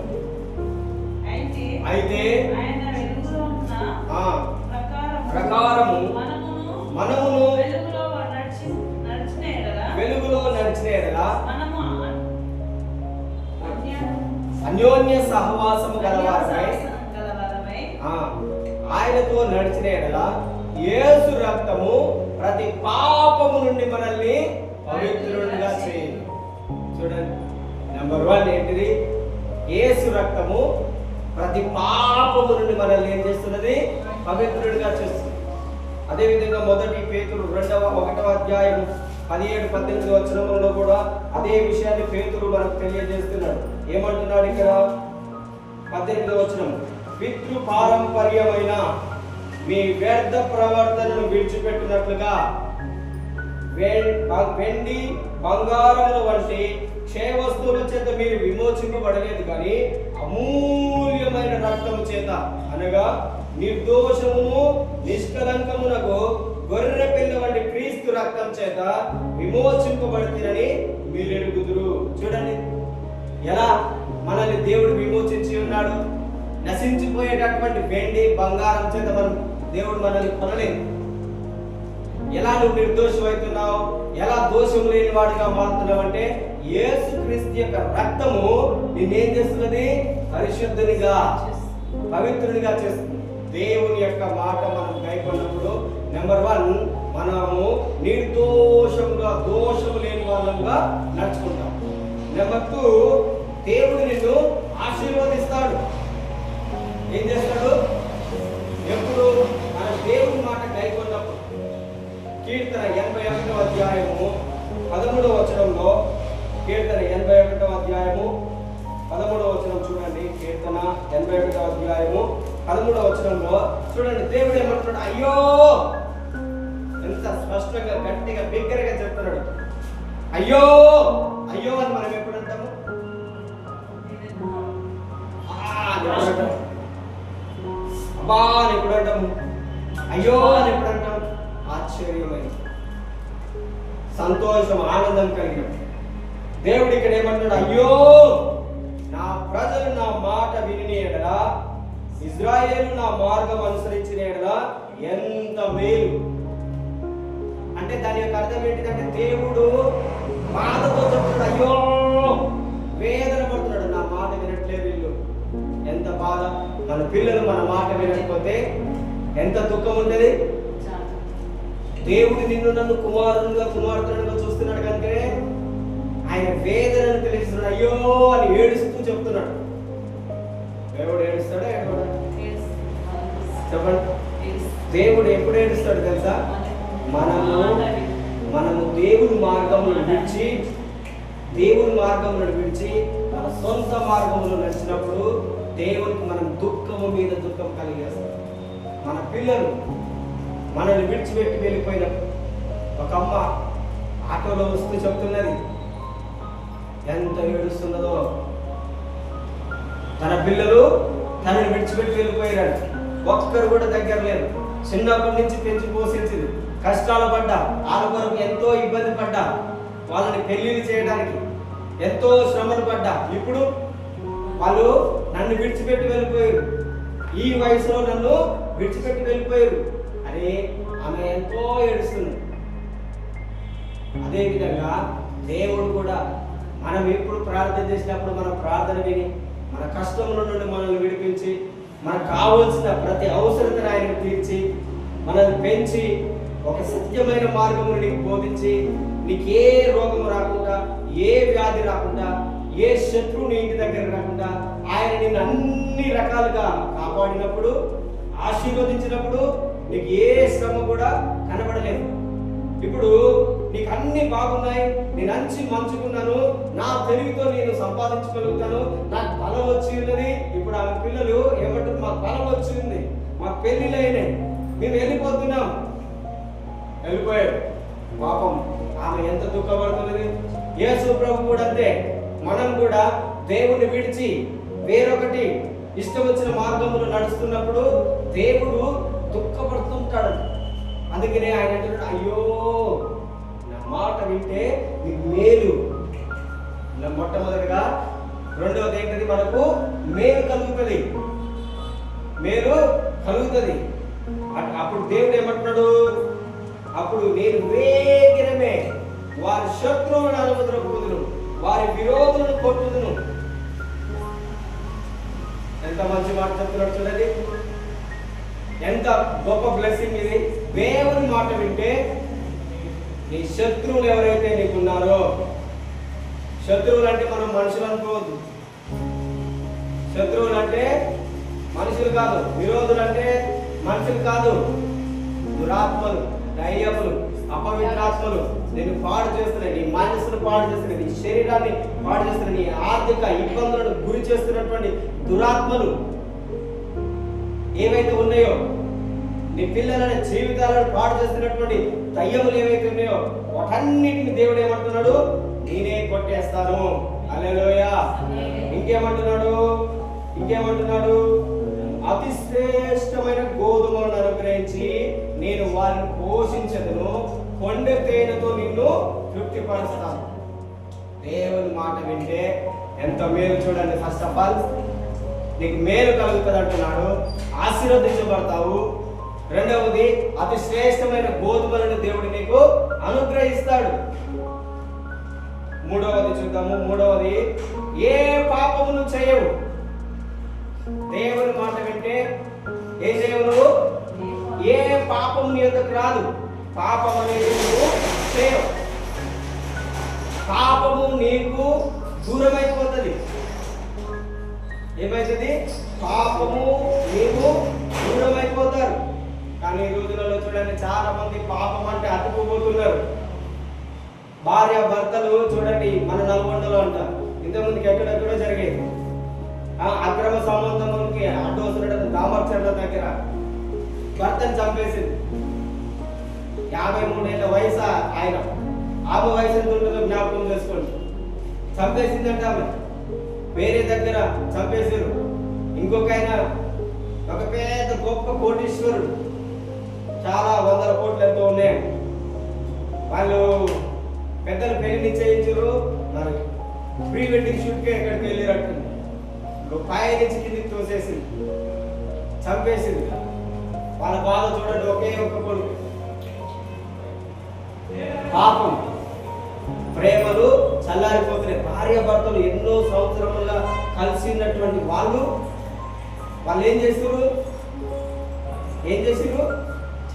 అయితే ప్రకారము మనమును వెలుగులో నడిచిన ఎడల అన్యోన్య సహవాసము గలవారమై ఆయనతో నడిచిన ఎడల యేసు రక్తము ప్రతి పాపము నుండి మనల్ని పవిత్రులుగా చేయండి. చూడండి, నెంబర్ 1 ఏంటిది? యేసు రక్తము ప్రతి పాపము నుండి మనల్ని ఏం చేస్తున్నది? పవిత్రుడిగా చేస్తుంది. అదేవిధంగా 1 పేతురు 1వ అధ్యాయం 17-18 వచనములలో కూడా అదే విషయాన్ని పేతురు మనకు తెలియజేస్తున్నాడు. ఏమంటున్నాడు ఇక్కడ? 18వ వచనం, పితృ పారంపర్యమైన మీ వ్యర్థ ప్రవర్తనను విడిచిపెట్టినట్లుగా వెండి బంగారముల వంటి క్షయ వస్తువుల చేత మీరు విమోచింపబడలేదు, కానీ అమూల్యమైన రక్తము చేత, అనగా నిర్దోషమును నిష్కలంకమునకు గొర్రె పిల్ల వంటి క్రీస్తు రక్తం చేత విమోచింపబడుతుందని మీరు ఎరుగుదురు. చూడండి ఎలా మనల్ని దేవుడు విమోచించి ఉన్నాడు. నశించిపోయేటటువంటి వెండి బంగారం చేత దేవుడు మనల్ని కొనలేదు. ఎలా నువ్వు నిర్దోషమవుతున్నావు, ఎలా దోషం లేని వాడిగా మారుతున్నావు అంటే యేసుక్రీస్తు యొక్క రక్తము నిన్నేం చేస్తున్నది? పరిశుద్ధునిగా, పవిత్రునిగా చేస్తుంది. దేవుని యొక్క మాట మనం కైకొన్నప్పుడు నెంబర్ 1 మనము నిర్దోషంగా, దోషము లేని వాళ్ళంగా నడుచుకుంటాం. నెంబర్ 2 దేవుడు నిన్ను ఆశీర్వదిస్తాడు. ఏం చేస్తాడు? ఎప్పుడు మన దేవుని మాట కైకొన్నప్పుడు. కీర్తన 81వ అధ్యాయము 13వ వచనంలో, కీర్తన 81వ అధ్యాయము 13వ వచనం చూడండి. కీర్తన 81వ అధ్యాయము 13వ వచనంలో చూడండి, దేవుడు ఏమంటున్నాడు? అయ్యో! ఎంత స్పష్టంగా, గట్టిగా, బిగ్గరగా చెప్తున్నాడు. అయ్యో అయ్యో అని మనం ఎప్పుడు అంటాము? అబ్బా అని ఎప్పుడు అంటాము? అయ్యో అని ఎప్పుడు అంటాము? ఆశ్చర్యమైన, సంతోషం, ఆనందం కలిగిన దేవుడు ఇక్కడ ఏమంటాడు? అయ్యో, నా ప్రజలు నా మాట విని ఎడలా, ఇజ్రాయేలు నా మార్గం అనుసరించిన ఎడలా ఎంత మేలు. అంటే దాని యొక్క అర్థం ఏంటిదంటే దేవుడు బాధతో చెప్తున్నాడు, అయ్యో, వేదన పడుతున్నాడు, నా మాట వినట్లేదు వీళ్ళు. ఎంత బాధ! మన పిల్లలు మన మాట వినకపోతే ఎంత దుఃఖం ఉంటుంది. దేవుడు నిన్ను నన్ను కుమారునిగా, కుమార్తెనుగా చూస్తున్నాడు కనుకనే ఆయన వేదనను తెలియజేస్తున్నాడు. అయ్యో అని ఏడుస్తూ చెప్తున్నాడు. దేవుడు ఏడుస్తాడా? చెప్పండి. దేవుడు ఎప్పుడు ఏడుస్తాడు తెలుసా? మనము దేవుని మార్గంలో విడిచి మన సొంత మార్గంలో నడిచినప్పుడు దేవునికి మనం దుఃఖము మీద దుఃఖం కలిగేస్తాం. మన పిల్లలు మనల్ని విడిచిపెట్టి వెళ్ళిపోయినప్పుడు ఒక అమ్మ ఆటోలో వస్తూ చెప్తున్నది, ఎంత ఏడుస్తున్నదో. తన పిల్లలు తనని విడిచిపెట్టి వెళ్ళిపోయారు, ఒక్కరు కూడా దగ్గర లేరు. చిన్నప్పటి నుంచి పెంచి పోషించింది, కష్టాలు పడ్డా, వాళ్ళ కొరకు ఎంతో ఇబ్బంది పడ్డా, వాళ్ళని పెళ్లిళ్ళు చేయడానికి ఎంతో శ్రమలు పడ్డా, ఇప్పుడు వాళ్ళు నన్ను విడిచిపెట్టి వెళ్ళిపోయారు, ఈ వయసులో నన్ను విడిచిపెట్టి వెళ్ళిపోయారు అని ఆమె ఎంతో ఏడుస్తుంది. అదేవిధంగా దేవుడు కూడా మనం ఎప్పుడు ప్రార్థన చేసినప్పుడు మన ప్రార్థన విని మన కష్టంలో నుండి మనల్ని విడిపించి మనకు కావలసిన ప్రతి అవసరతను ఆయన తీర్చి మనల్ని పెంచి ఒక సత్యమైన మార్గమును నీకు బోధించి నీకు ఏ రోగము రాకుండా, ఏ వ్యాధి రాకుండా, ఏ శత్రువు నీ ఇంటి దగ్గర రాకుండా ఆయన నిన్ను అన్ని రకాలుగా కాపాడినప్పుడు, ఆశీర్వదించినప్పుడు నీకు ఏ శ్రమ కూడా కనబడలేదు. ఇప్పుడు నీకు అన్ని బాగున్నాయి, నేను అంచి మంచుకున్నాను, నా తెలివితో నేను సంపాదించుకోగలుగుతాను, నాకు బలం వచ్చి ఉన్నది. ఇప్పుడు ఆమె పిల్లలు ఏమంటారు, మాకు బలం వచ్చి ఉంది, మాకు పెళ్లిళ్ళు అయినాయి, మేము వెళ్ళిపోతున్నాం. వెళ్ళిపోయారు. పాపం ఆమె ఎంత దుఃఖపడుతున్నది. యేసు ప్రభు కూడా అంతే. మనం కూడా దేవుణ్ణి విడిచి వేరొకటి ఇష్టం వచ్చిన మార్గంలో నడుస్తున్నప్పుడు దేవుడు దుఃఖపడుతుంటాడు. అందుకనే ఆయన అంటున్నాడు, అయ్యో నా మాట వింటే నీకు మేలు. మొట్టమొదటిగా రెండవది ఏంటది, మనకు మేలు కలుగుతుంది, మేలు కలుగుతుంది. అప్పుడు దేవుడు ఏమంటున్నాడు, అప్పుడు నేను వేగిరమే వారి శత్రువులను అనుమతులను, వారి విరోధులను కొట్టుదును. ఎంత మంచి మాట చెప్తున్నాడు చూడండి, ఎంత గొప్ప బ్లెస్సింగ్ ఇది. దేవుని మాట వింటే నీ శత్రువులు ఎవరైతే నీకున్నారో, శత్రువులు అంటే మనం మనుషులు అనుకోవద్దు, శత్రువులు అంటే మనుషులు కాదు, విరోధులు అంటే మనుషులు కాదు, దురాత్మలు, దయ్యములు, అపవిత్రాత్మలు నేను పాడు చేస్తున్నాయి, నీ మనసును పాడు చేస్తున్నాయి, నీ శరీరాన్ని పాడు చేస్తున్నాయి, నీ ఆర్థిక ఇబ్బందులను గురి చేస్తున్నటువంటి దురాత్మలు ఏవైతే ఉన్నాయో, నీ పిల్లలని జీవితాలను పాడు చేస్తున్నటువంటి దయ్యములు ఏవైతే ఉన్నాయో వాటన్నిటిని దేవుడు ఏమంటున్నాడు, నేనే కొట్టేస్తాను. హల్లెలూయా. ఇంకేమంటున్నాడు, అతి శ్రేష్టమైన గోధుమలను అనుగ్రహించి నేను వారిని పోషించదును, కొండ తేనెతో నిన్ను తృప్తిపరుస్తాను. దేవుని మాట వింటే ఎంత మేలు చూడండి. ఫస్ట్ ఆఫ్ ఆల్ నీకు మేలు కలుగుతుంది అంటున్నాడు, ఆశీర్వదించబడతావు. రెండవది అతి శ్రేష్టమైన గోధుమలను దేవుడు నీకు అనుగ్రహిస్తాడు. మూడవది చూద్దాము. మూడవది, ఏ పాపమును చేయవు. దేవుని మాట వింటే ఏం చేయవు, ఏ పాపము నీ యొద్దకు రాదు. పాపం అనేది నువ్వు చేయవు, పాపము నీకు దూరమైపోతుంది. ఏమైతుంది, పాపము నీకు దూరమైపోతారు. కానీ ఈ రోజులలో చూడండి, చాలా మంది పాపం అంటే అతుక్కుపోతున్నారు. భార్య భర్తలు చూడండి, మన నల్గొండలో అంటారు, ఇంతకుముందుకి ఎక్కడెక్కడో జరిగేది. అక్రమ సంబంధంకి అడ్డు వస్తున్నట్టు దామర్చండ్ల దగ్గర భర్తను చంపేసింది. 53 ఏళ్ళ వయసు ఆయన, ఆమె వయసు ఎంత ఉంటుందో జ్ఞాపకం చేసుకోండి. చంపేసిందంటే ఆమె వేరే దగ్గర చంపేసారు. ఇంకొక ఆయన ఒక పెద్ద గొప్ప కోటీశ్వరుడు, చాలా 100 కోట్లు ఎంతో ఉన్నాయి. వాళ్ళు పెద్దలు పెళ్లి నిశ్చయించారు, మరి ప్రీ వెడ్డింగ్ షూట్కి ఎక్కడికి వెళ్ళినట్టుంది. పై నుంచి కిందికి తోసేసింది, చంపేసింది. వాళ్ళ బాధ చూడండి, ఒకే ఒక్క కొడుకు. పాపం, ప్రేమలు చల్లారిపోతున్నాయి. భార్య భర్తలు ఎన్నో సంవత్సరములుగా కలిసినటువంటి వాళ్ళు ఏం చేసారు,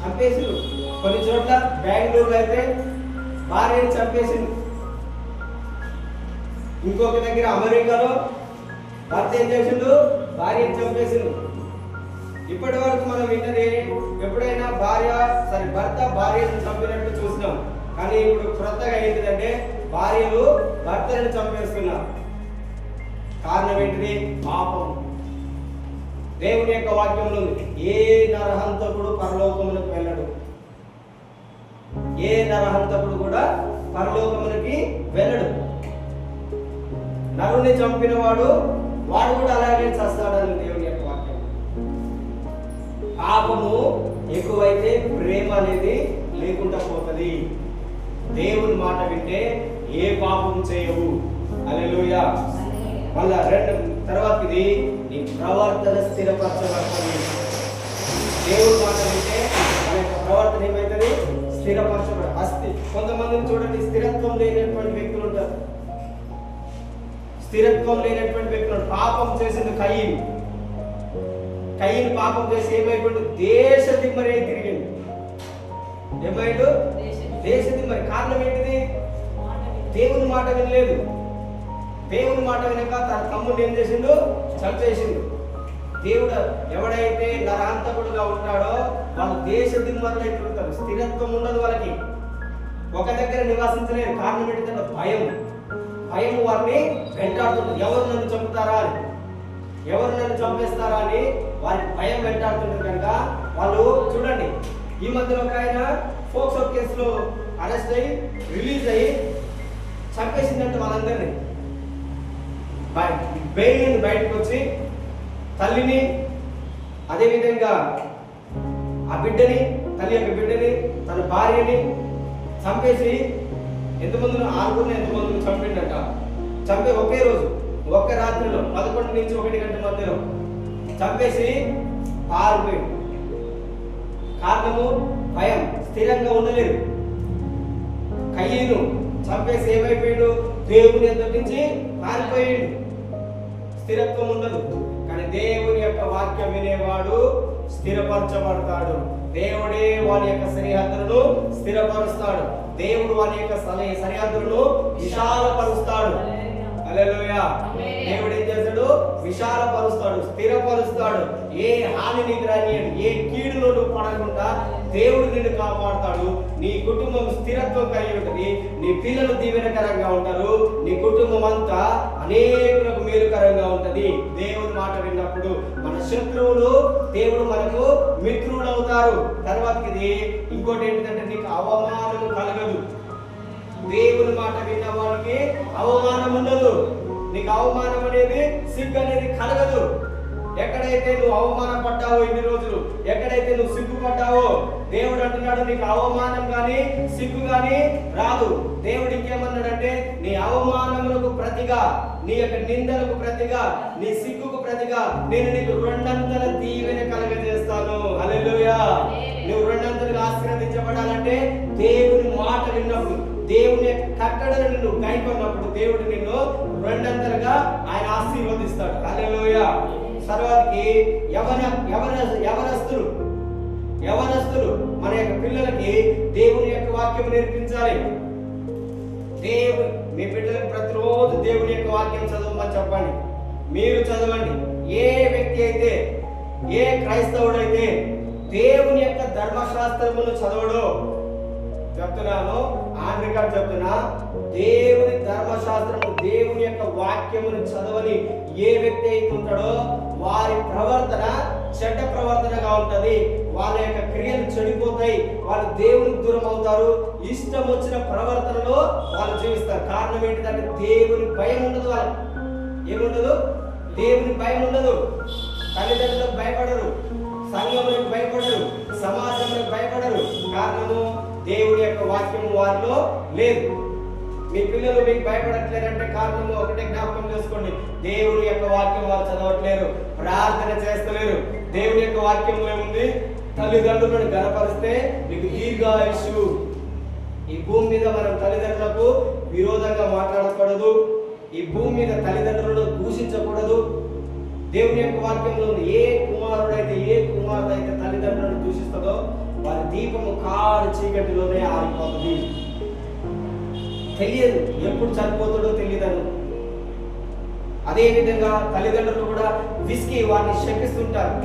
చంపేసారు. కొన్ని చోట్ల బెంగళూరులో అయితే భార్యను చంపేసింది. ఇంకొక దగ్గర అమెరికాలో భర్త ఏం చేసిండు, భార్యను చంపేసిండు. ఇప్పటి వరకు మనం విన్నది ఎప్పుడైనా భర్త భార్యను చంపినట్టు చూసినాం. కానీ ఇప్పుడు క్రొత్తగా ఏంటిదంటే భార్యలు భర్తలను చంపేస్తున్నారు. కారణం ఏంటిది, పాపం. దేవుని యొక్క వాక్యంలో ఉంది, ఏ నరహంతకుడు పరలోకమునకు వెళ్ళడు. ఏ నరహంతకుడు కూడా పరలోకమునకి వెళ్ళడు. నరుని చంపిన వాడు కూడా అలాగే చస్తాడని దేవుని యొక్క వాక్యం. పాపము ఎక్కువైతే ప్రేమ అనేది లేకుండా పోతుంది. దేవుని మాట వింటే ఏ పాపం చేయవు. హల్లెలూయా. మళ్ళా తర్వాత ఇది నీ ప్రవర్తన స్థిరపరచబడుతుంది. దేవుని మాట వింటే మన యొక్క ప్రవర్తన ఏమవుతుంది? స్థిరపరచబడ. కొంతమందిని చూడండి, స్థిరత్వం లేనటువంటి వ్యక్తులు ఉంటారు. స్థిరత్వం లేనటువంటి వ్యక్తులు. పాపం చేసింది కయీను పాపం చేసి ఏమైపోయాడు? దేశ దిమ్మరే తిరిగిండు. ఏమైండు? దేశ దిమ్మరి. కారణం ఏంటిది? దేవుని మాట వినలేదు. దేవుని మాట వినక తన తమ్ముడిని ఏం చేసిండు? చంపేసిండు. దేవుడు ఎవడైతే నరాంతకుడుగా ఉంటాడో వాళ్ళు దేశ దిమ్మరులు తిరుగుతారు. స్థిరత్వం ఉండదు వాళ్ళకి. ఒక దగ్గర నివాసించలేరు. కారణం ఏంటంటే భయం వారిని వెంటాడుతుంది. ఎవరు నన్ను చంపుతారా అని, ఎవరు నన్ను చంపేస్తారా అని వారికి భయం వెంటాడుతుంది. కనుక వాళ్ళు చూడండి, ఈ మధ్యలో ఒక ఆయన ఫోక్సో కేసులో అరెస్ట్ అయ్యి రిలీజ్ అయ్యి చంపేసిందంటే వాళ్ళందరినీ. బెయిల్ నుండి బయటకు వచ్చి తల్లిని, అదేవిధంగా ఆ బిడ్డని, తల్లి యొక్క బిడ్డని, తన భార్యని చంపేసి ఎంతమందిని, 6 ఎంతమందిని చంపిండట. చంపే ఒకే రోజు, ఒక్క రాత్రిలో 11 నుంచి 1 గంట మధ్యలో చంపేసి పారిపోయింది. కారణము భయం. స్థిరంగా ఉండలేదు. కయీను చంపేసి ఏమైపోయాడు? దేవుని ఎదుటి నుంచి పారిపోయాడు. స్థిరత్వం ఉండదు. కానీ దేవుని యొక్క వాక్యం వినేవాడు స్థిరపరచబడతాడు. దేవుడే వాని యొక్క సరిహద్దులను స్థిరపరుస్తాడు. దేవుడు వాని యొక్క సరిహద్దులను విశాలపరుస్తాడు. హల్లెలూయా. దేవుడు ఏం చేస్తాడు? విశాలపరుస్తాడు, స్థిరపరుస్తాడు. ఏ హాని నీకు రానియడు. ఏ కీడులో నువ్వు పడకుండా దేవుడు నిన్ను కాపాడుతాడు. నీ కుటుంబం స్థిరత్వం కలిగి ఉంటుంది. నీ పిల్లలు దీవెనకరంగా ఉంటారు. నీ కుటుంబం అంతా అనేకులకు మేలుకరంగా ఉంటది. దేవుని మాట విన్నప్పుడు మన శత్రువులు దేవుడు మనకు మిత్రులు అవుతారు. తర్వాతకి ఇంకోటి ఏంటంటే నీకు అవమానం కలగదు. దేవుని మాట విన్న వాడికి అవమానం ఉండదు. నీకు అవమానం అనేది, సిగ్గు అనేది కలగదు. ఎక్కడైతే నువ్వు అవమానపడ్డావో, ఇన్ని రోజులు ఎక్కడైతే నువ్వు సిగ్గుపడ్డావో, దేవుడు అంటున్నాడు నీకు అవమానం గాని సిగ్గు గాని రాదు. దేవుడు ఇంకేమన్నాడంటే నీ అవమానములకు ప్రతిగా, నీ యొక్క నిందలకు ప్రతిగా, నీ సిగ్గుకు ప్రతిగా నేను నీకు 2 దీవెన కలగజేస్తాను. హల్లెలూయా. నువ్వు 2 ఆశీర్వదించబడాలంటే దేవుని మాట విన్నప్పుడు, దేవుని యొక్క కట్టడను నిన్ను గైకొన్నప్పుడు దేవుడు నిన్ను 2 ఆయన ఆశీర్వదిస్తాడు. హల్లెలూయా. తర్వాతకి యవనస్తులు మన యొక్క పిల్లలకి దేవుని యొక్క వాక్యం నేర్పించాలి. మీ బిడ్డలకు ప్రతిరోజు దేవుని యొక్క వాక్యం చదవమని చెప్పండి. మీరు చదవండి. ఏ వ్యక్తి అయితే, ఏ క్రైస్తవుడైతే దేవుని యొక్క ధర్మశాస్త్రమును చదవడో, చెప్తున్నాను, ఆంధ్రికాడు చెప్తున్నా, దేవుని ధర్మశాస్త్రము, దేవుని యొక్క వాక్యమును చదవని ఏ వ్యక్తి అయితే ఉంటాడో వారి ప్రవర్తన చెడ్డ ప్రవర్తనగా ఉంటది. వాళ్ళ యొక్క క్రియలు చెడిపోతాయి. వాళ్ళు దేవునికి దూరం అవుతారు. ఇష్టం వచ్చిన ప్రవర్తనలో వాళ్ళు జీవిస్తారు. కారణం ఏంటిదంటే దేవుని భయం ఉండదు. వాళ్ళకి ఏముండదు? దేవుని భయం ఉండదు. తల్లిదండ్రులకు భయపడరు, సంఘములకు భయపడరు, సమాజంలోకి భయపడరు. కారణము దేవుడి యొక్క వాక్యం వారిలో లేదు. మీ పిల్లలు మీకు భయపడట్లేదంటే కారణము ఒకటే జ్ఞాపకం చేసుకోండి. దేవుని యొక్క వాక్యం వారు చదవట్లేరు, ప్రార్థన చేస్తలేరు. దేవుని యొక్క వాక్యంలో ఏముంది? తల్లిదండ్రులను గణపరిస్తే మీకు దీర్ఘాయుష్యు. ఈ భూమి మీద మనం తల్లిదండ్రులకు విరోధంగా మాట్లాడకూడదు. ఈ భూమి మీద తల్లిదండ్రులను దూషించకూడదు. దేవుని యొక్క వాక్యంలో ఏ కుమారుడైతే, ఏ కుమారుడైతే తల్లిదండ్రులను దూషిస్తుందో వారి దీపము కారు చీకటిలోనే ఆరిపోతుంది. తెలియదు, ఎప్పుడు చనిపోతాడో తెలియదను. అదే విధంగా తల్లిదండ్రులు కూడా విసిగి వారిని శపిస్తుంటారు.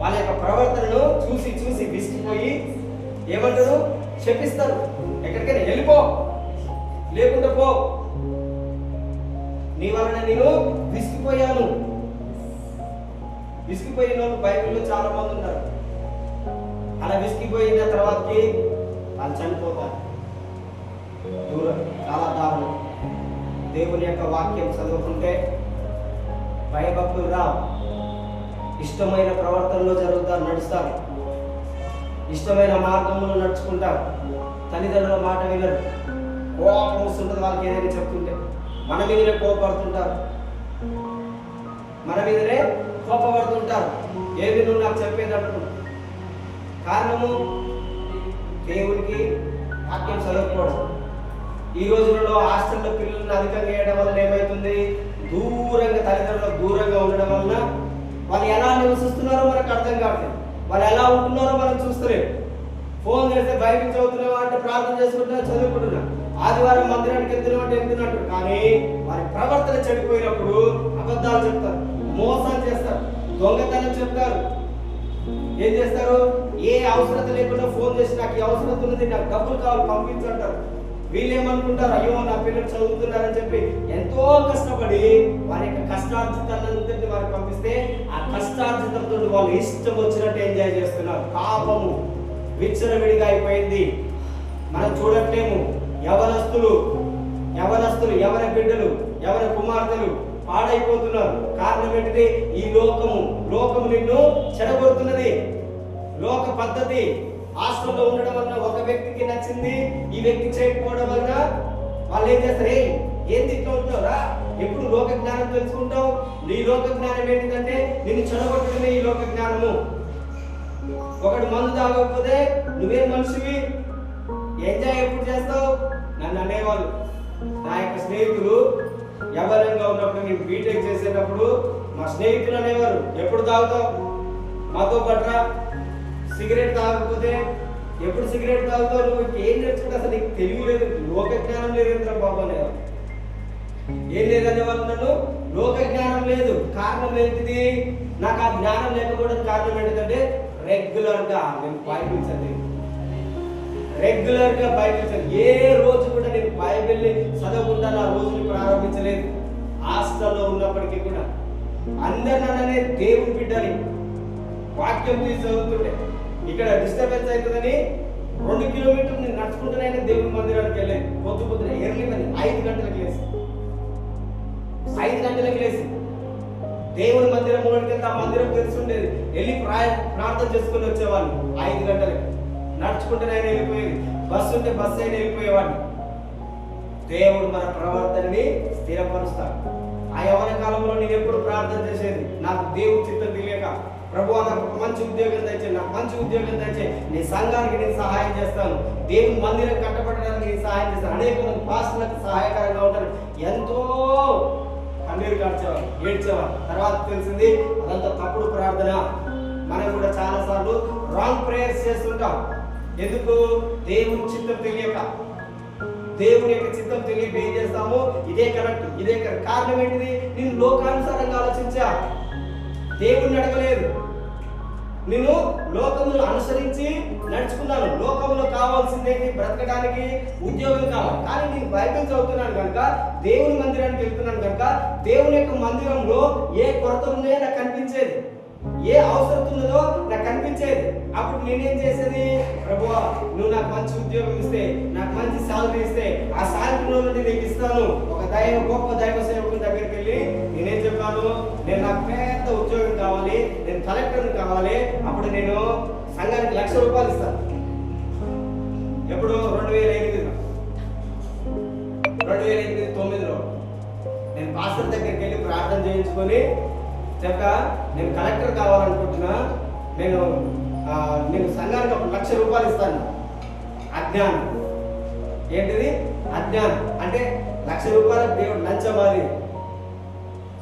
వాళ్ళ యొక్క ప్రవర్తనను చూసి చూసి విసిగిపోయి ఏమంటారు? శపిస్తారు. ఎక్కడికైనా వెళ్ళిపో, లేకుండా పో, నీ వలన నేను విసిగిపోయాను. విసిగిపోయిన వాళ్ళు బైబిల్లో చాలా మంది ఉన్నారు. అలా విసిగిపోయిన తర్వాతకి వాళ్ళు చనిపోతారు. దూరం, చాలా దారుణం. దేవుని యొక్క వాక్యం చదువుకుంటే భయభక్తులు రావు. ఇష్టమైన ప్రవర్తనలో జరుగుతారు, నడుస్తారు. ఇష్టమైన మార్గంలో నడుచుకుంటారు, తల్లిదండ్రుల మాట వినరు, కోపం వస్తుంటుంది వాళ్ళకి ఏదైనా చెప్తుంటే, మన మీదనే కోపడుతుంటారు, మన మీదనే కోపపడుతుంటారు. ఏది నువ్వు నాకు చెప్పేది అంటున్నావు. కారణము దేవునికి వాక్యం చదవకపోవడం. ఈ రోజులలో హాస్టల్లో పిల్లలను అధికంగా వేయడం వల్ల ఏమవుతుంది, దూరంగా తల్లిదండ్రులకు దూరంగా ఉండడం వలన వాళ్ళు ఎలా నివసిస్తున్నారో మనకు అర్థం కావట్లేదు, వాళ్ళు ఎలా ఉంటున్నారో మనం చూస్తలేము. ఫోన్ చేస్తే బైబిల్ చదువుతున్నావా అంటే ప్రార్థన చేసుకుంటున్నా, చదువుకుంటున్నా, ఆదివారం మందిరానికి వెళ్తున్నావు అంటే వెళ్తున్నట్టు, కానీ వారి ప్రవర్తన చెడిపోయినప్పుడు అబద్ధాలు చెప్తారు, మోసాలు చేస్తారు, దొంగతనం చెప్తారు. ఏం చేస్తారు, ఏ అవసరత లేకుండా ఫోన్ చేసి నాకు ఈ అవసరత ఉన్నది, నాకు డబ్బులు కావాలి పంపించంటారు. వీళ్ళు ఏమనుకుంటారు, అయ్యో నా పిల్లలు చదువుతున్నారని చెప్పి ఎంతో కష్టపడి వారి యొక్క కష్టార్జితాన్ని వారికి పంపిస్తే ఆ కష్టార్జితంతో వాళ్ళు ఇష్టం వచ్చినట్టు ఎంజాయ్ చేస్తున్నారు. పాపము విచ్చలవిడిగా అయిపోయింది, మనం చూడట్లేము. యవనస్తులు యవన బిడ్డలు, యవన కుమార్తెలు పాడైపోతున్నారు. కారణం ఏంటిది, ఈ లోకము నిన్ను చెడగొడుతున్నది. లోక పద్ధతి హాస్టల్లో ఉండడం వల్ల ఒక వ్యక్తికి నచ్చింది, ఈ వ్యక్తి చేయకపోవడం వల్ల వాళ్ళు ఏం చేస్తారు, ఏం తిట్టుకుంటున్నావురా, ఎప్పుడు లోక జ్ఞానం తెలుసుకుంటావు. నీ లోక జ్ఞానం ఏంటిదంటే నిన్ను చెడగొట్టడమే ఈ లోక జ్ఞానము. ఒకడు మందు తాగకపోతే నువ్వేం మనిషివి, ఎంజాయ్ ఎప్పుడు చేస్తావు. నన్ను అనేవాళ్ళు నా యొక్క స్నేహితులు, యవ్వనంగా ఉన్నప్పుడు నేను బీటెక్ చేసేటప్పుడు మా స్నేహితులు అనేవారు, ఎప్పుడు తాగుతావు, మాతో పట్రా, సిగరెట్ తాగకపోతే ఎప్పుడు సిగరెట్ తాగుతావు, నువ్వు ఏం నేర్చుకుంటా, అసలు నీకు తెలివి లేదు, లోక జ్ఞానం లేదు బాబు అనేవారు. ఏం లేదనే వాళ్ళు నన్ను, లోక జ్ఞానం లేదు. కారణం ఏంటిది, నాకు ఆ జ్ఞానం లేకపోవడానికి కారణం ఏంటంటే రెగ్యులర్గా నేను బైబిల్ చదివి, రెగ్యులర్గా బైబిల్ చదివి, ఏ రోజు కూడా నేను బైబిల్ని చదవకుండా నా రోజుని ప్రారంభించలేదు. హాస్టల్లో ఉన్నప్పటికీ కూడా అందరు నన్ననే దేవుని బిడ్డని వాక్యం తీసి చదువుతుంటే ఇక్కడ డిస్టర్బెన్స్ అవుతుందని 2 కిలోమీటర్లు నేను నడుచుకుంటూనే దేవుని మందిరానికి వెళ్ళాను. పొద్దున ఎర్లీ మార్నింగ్ 5 గంటలకు లేసి దేవుని మందిరం వెళ్తే ఆ మందిరం తెలుసుండేది, వెళ్ళి ప్రార్థన చేసుకుని వచ్చేవాళ్ళు. 5 గంటలకి నడుచుకుంటూనే వెళ్ళిపోయేది, బస్సు ఉంటే బస్సు అయినా వెళ్ళిపోయేవాడిని. దేవుడు మన ప్రవర్తనని స్థిరపరుస్తాడు. ఆ యవన కాలంలో నేను ఎప్పుడు ప్రార్థన చేసేది, నాకు దేవుడి చిత్తం తెలియక, ప్రభువా నాకు ఒక మంచి ఉద్యోగం తెచ్చే, నాకు మంచి ఉద్యోగం తెచ్చే, నీ సంఘానికి నేను సహాయం చేస్తాను, దేవుని మందిరం కట్టబడడానికి నేను సహాయం చేస్తాను, అనేక మంది పాస్టర్లకు సహాయకరంగా ఉంటాను. ఎంతో కన్నీరు కార్చేవారు, ఏడ్చేవారు. తర్వాత తెలిసింది అదంతా తప్పుడు ప్రార్థన. మనం కూడా చాలా సార్లు రాంగ్ ప్రేయర్స్ చేస్తుంటాం. ఎందుకు, దేవుని చిత్తం తెలియక. దేవుని యొక్క చిత్తం తెలియక ఏం చేస్తాము, ఇదే కరెక్ట్. కారణం ఏంటిది, నేను లోకానుసారంగా ఆలోచించా, దేవుణ్ణి అడగలేదు. నేను లోకమును అనుసరించి నడుచుకున్నాను. లోకములో కావాల్సిందేంటి, బ్రతకడానికి ఉద్యోగం కావాలి. కానీ నేను బైబిల్ చదువుతున్నాను కనుక, దేవుని మందిరానికి వెళ్తున్నాను కనుక, దేవుని యొక్క మందిరంలో ఏ కొరత ఉన్నాయో నాకు కనిపించేది, ఏ అవసరం ఉన్నదో నాకు కనిపించేది. అప్పుడు నేనేం చేసేది, ప్రభువా నువ్వు నాకు మంచి ఉద్యోగం ఇస్తే, నాకు మంచి శాలరీ ఇస్తే, ఆ శాలరీలో నీకు ఇస్తాను. ఒక గొప్ప దైవ సేవకుని దగ్గరికి వెళ్ళి నేనేం చెప్పాను, నేను నాకు పెద్ద ఉద్యోగం కావాలి, నేను కలెక్టర్ని కావాలి, అప్పుడు నేను సంఘానికి ₹1,00,000 ఇస్తాను. ఎప్పుడు 2008-2009లో నేను పాస్టర్ దగ్గరికి వెళ్ళి ప్రార్థన చేయించుకొని చెప్ప, నేను కలెక్టర్ కావాలనుకుంటున్నా, నేను సంఘానికి అప్పుడు ₹1,00,000 ఇస్తాను. అజ్ఞానం ఏంటిది, అజ్ఞానం అంటే ₹1,00,000 దేవుడు లంచం. అది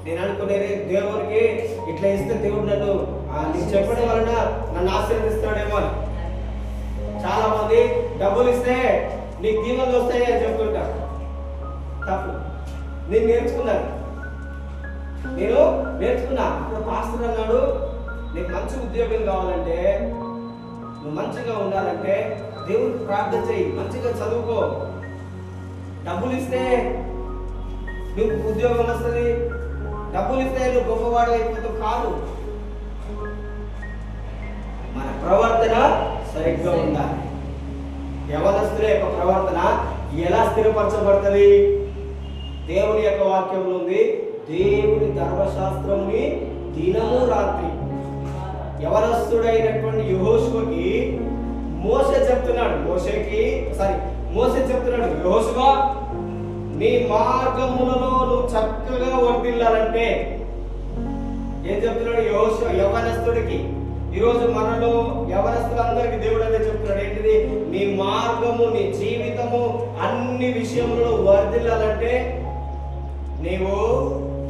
నేను అనుకునేది, దేవుడికి ఇట్లా ఇస్తే దేవుడు నన్ను నీకు చెప్పడం వలన నన్ను ఆశీర్వదిస్తాడేమో అని. చాలా మంది డబ్బులు ఇస్తే నీకు దీవెనలు వస్తాయి అని చెప్తుంటారు. తప్పు. నేను నేర్చుకున్నా. అప్పుడు పాస్టర్ అన్నాడు, నీకు మంచి ఉద్యోగం కావాలంటే, నువ్వు మంచిగా ఉండాలంటే దేవుడికి ప్రార్థన చేయి, మంచిగా చదువుకో. డబ్బులు ఇస్తే నువ్వు ఉద్యోగం వస్తుంది, డబ్బులు ఇస్తే నువ్వు గొప్పవాడు అయిపోతావు కాదు. మన ప్రవర్తన సరిగ్గా ఉండాలి. యవనస్తుల యొక్క ప్రవర్తన ఎలా స్థిరపరచబడుతుంది, దేవుని యొక్క వాక్యంలో ఉంది, దేవుని ధర్మశాస్త్రముని దినము రాత్రి. యవనస్తుడైనటువంటి యెహోషువకి మోసే చెప్తున్నాడు, మోసే చెప్తున్నాడు, యోషువ నీ మార్గములలో నువ్వు చక్కగా వర్ధిల్లాలంటే ఏం చెప్తున్నాడు యోషువ యవ్వనస్తుడికి. ఈరోజు మనలో యవ్వనస్తులందరికీ దేవుడు అదే చెప్తున్నాడు, ఏంటిది? నీ మార్గము, నీ జీవితము అన్ని విషయంలో వర్ధిల్లాలంటే నీవు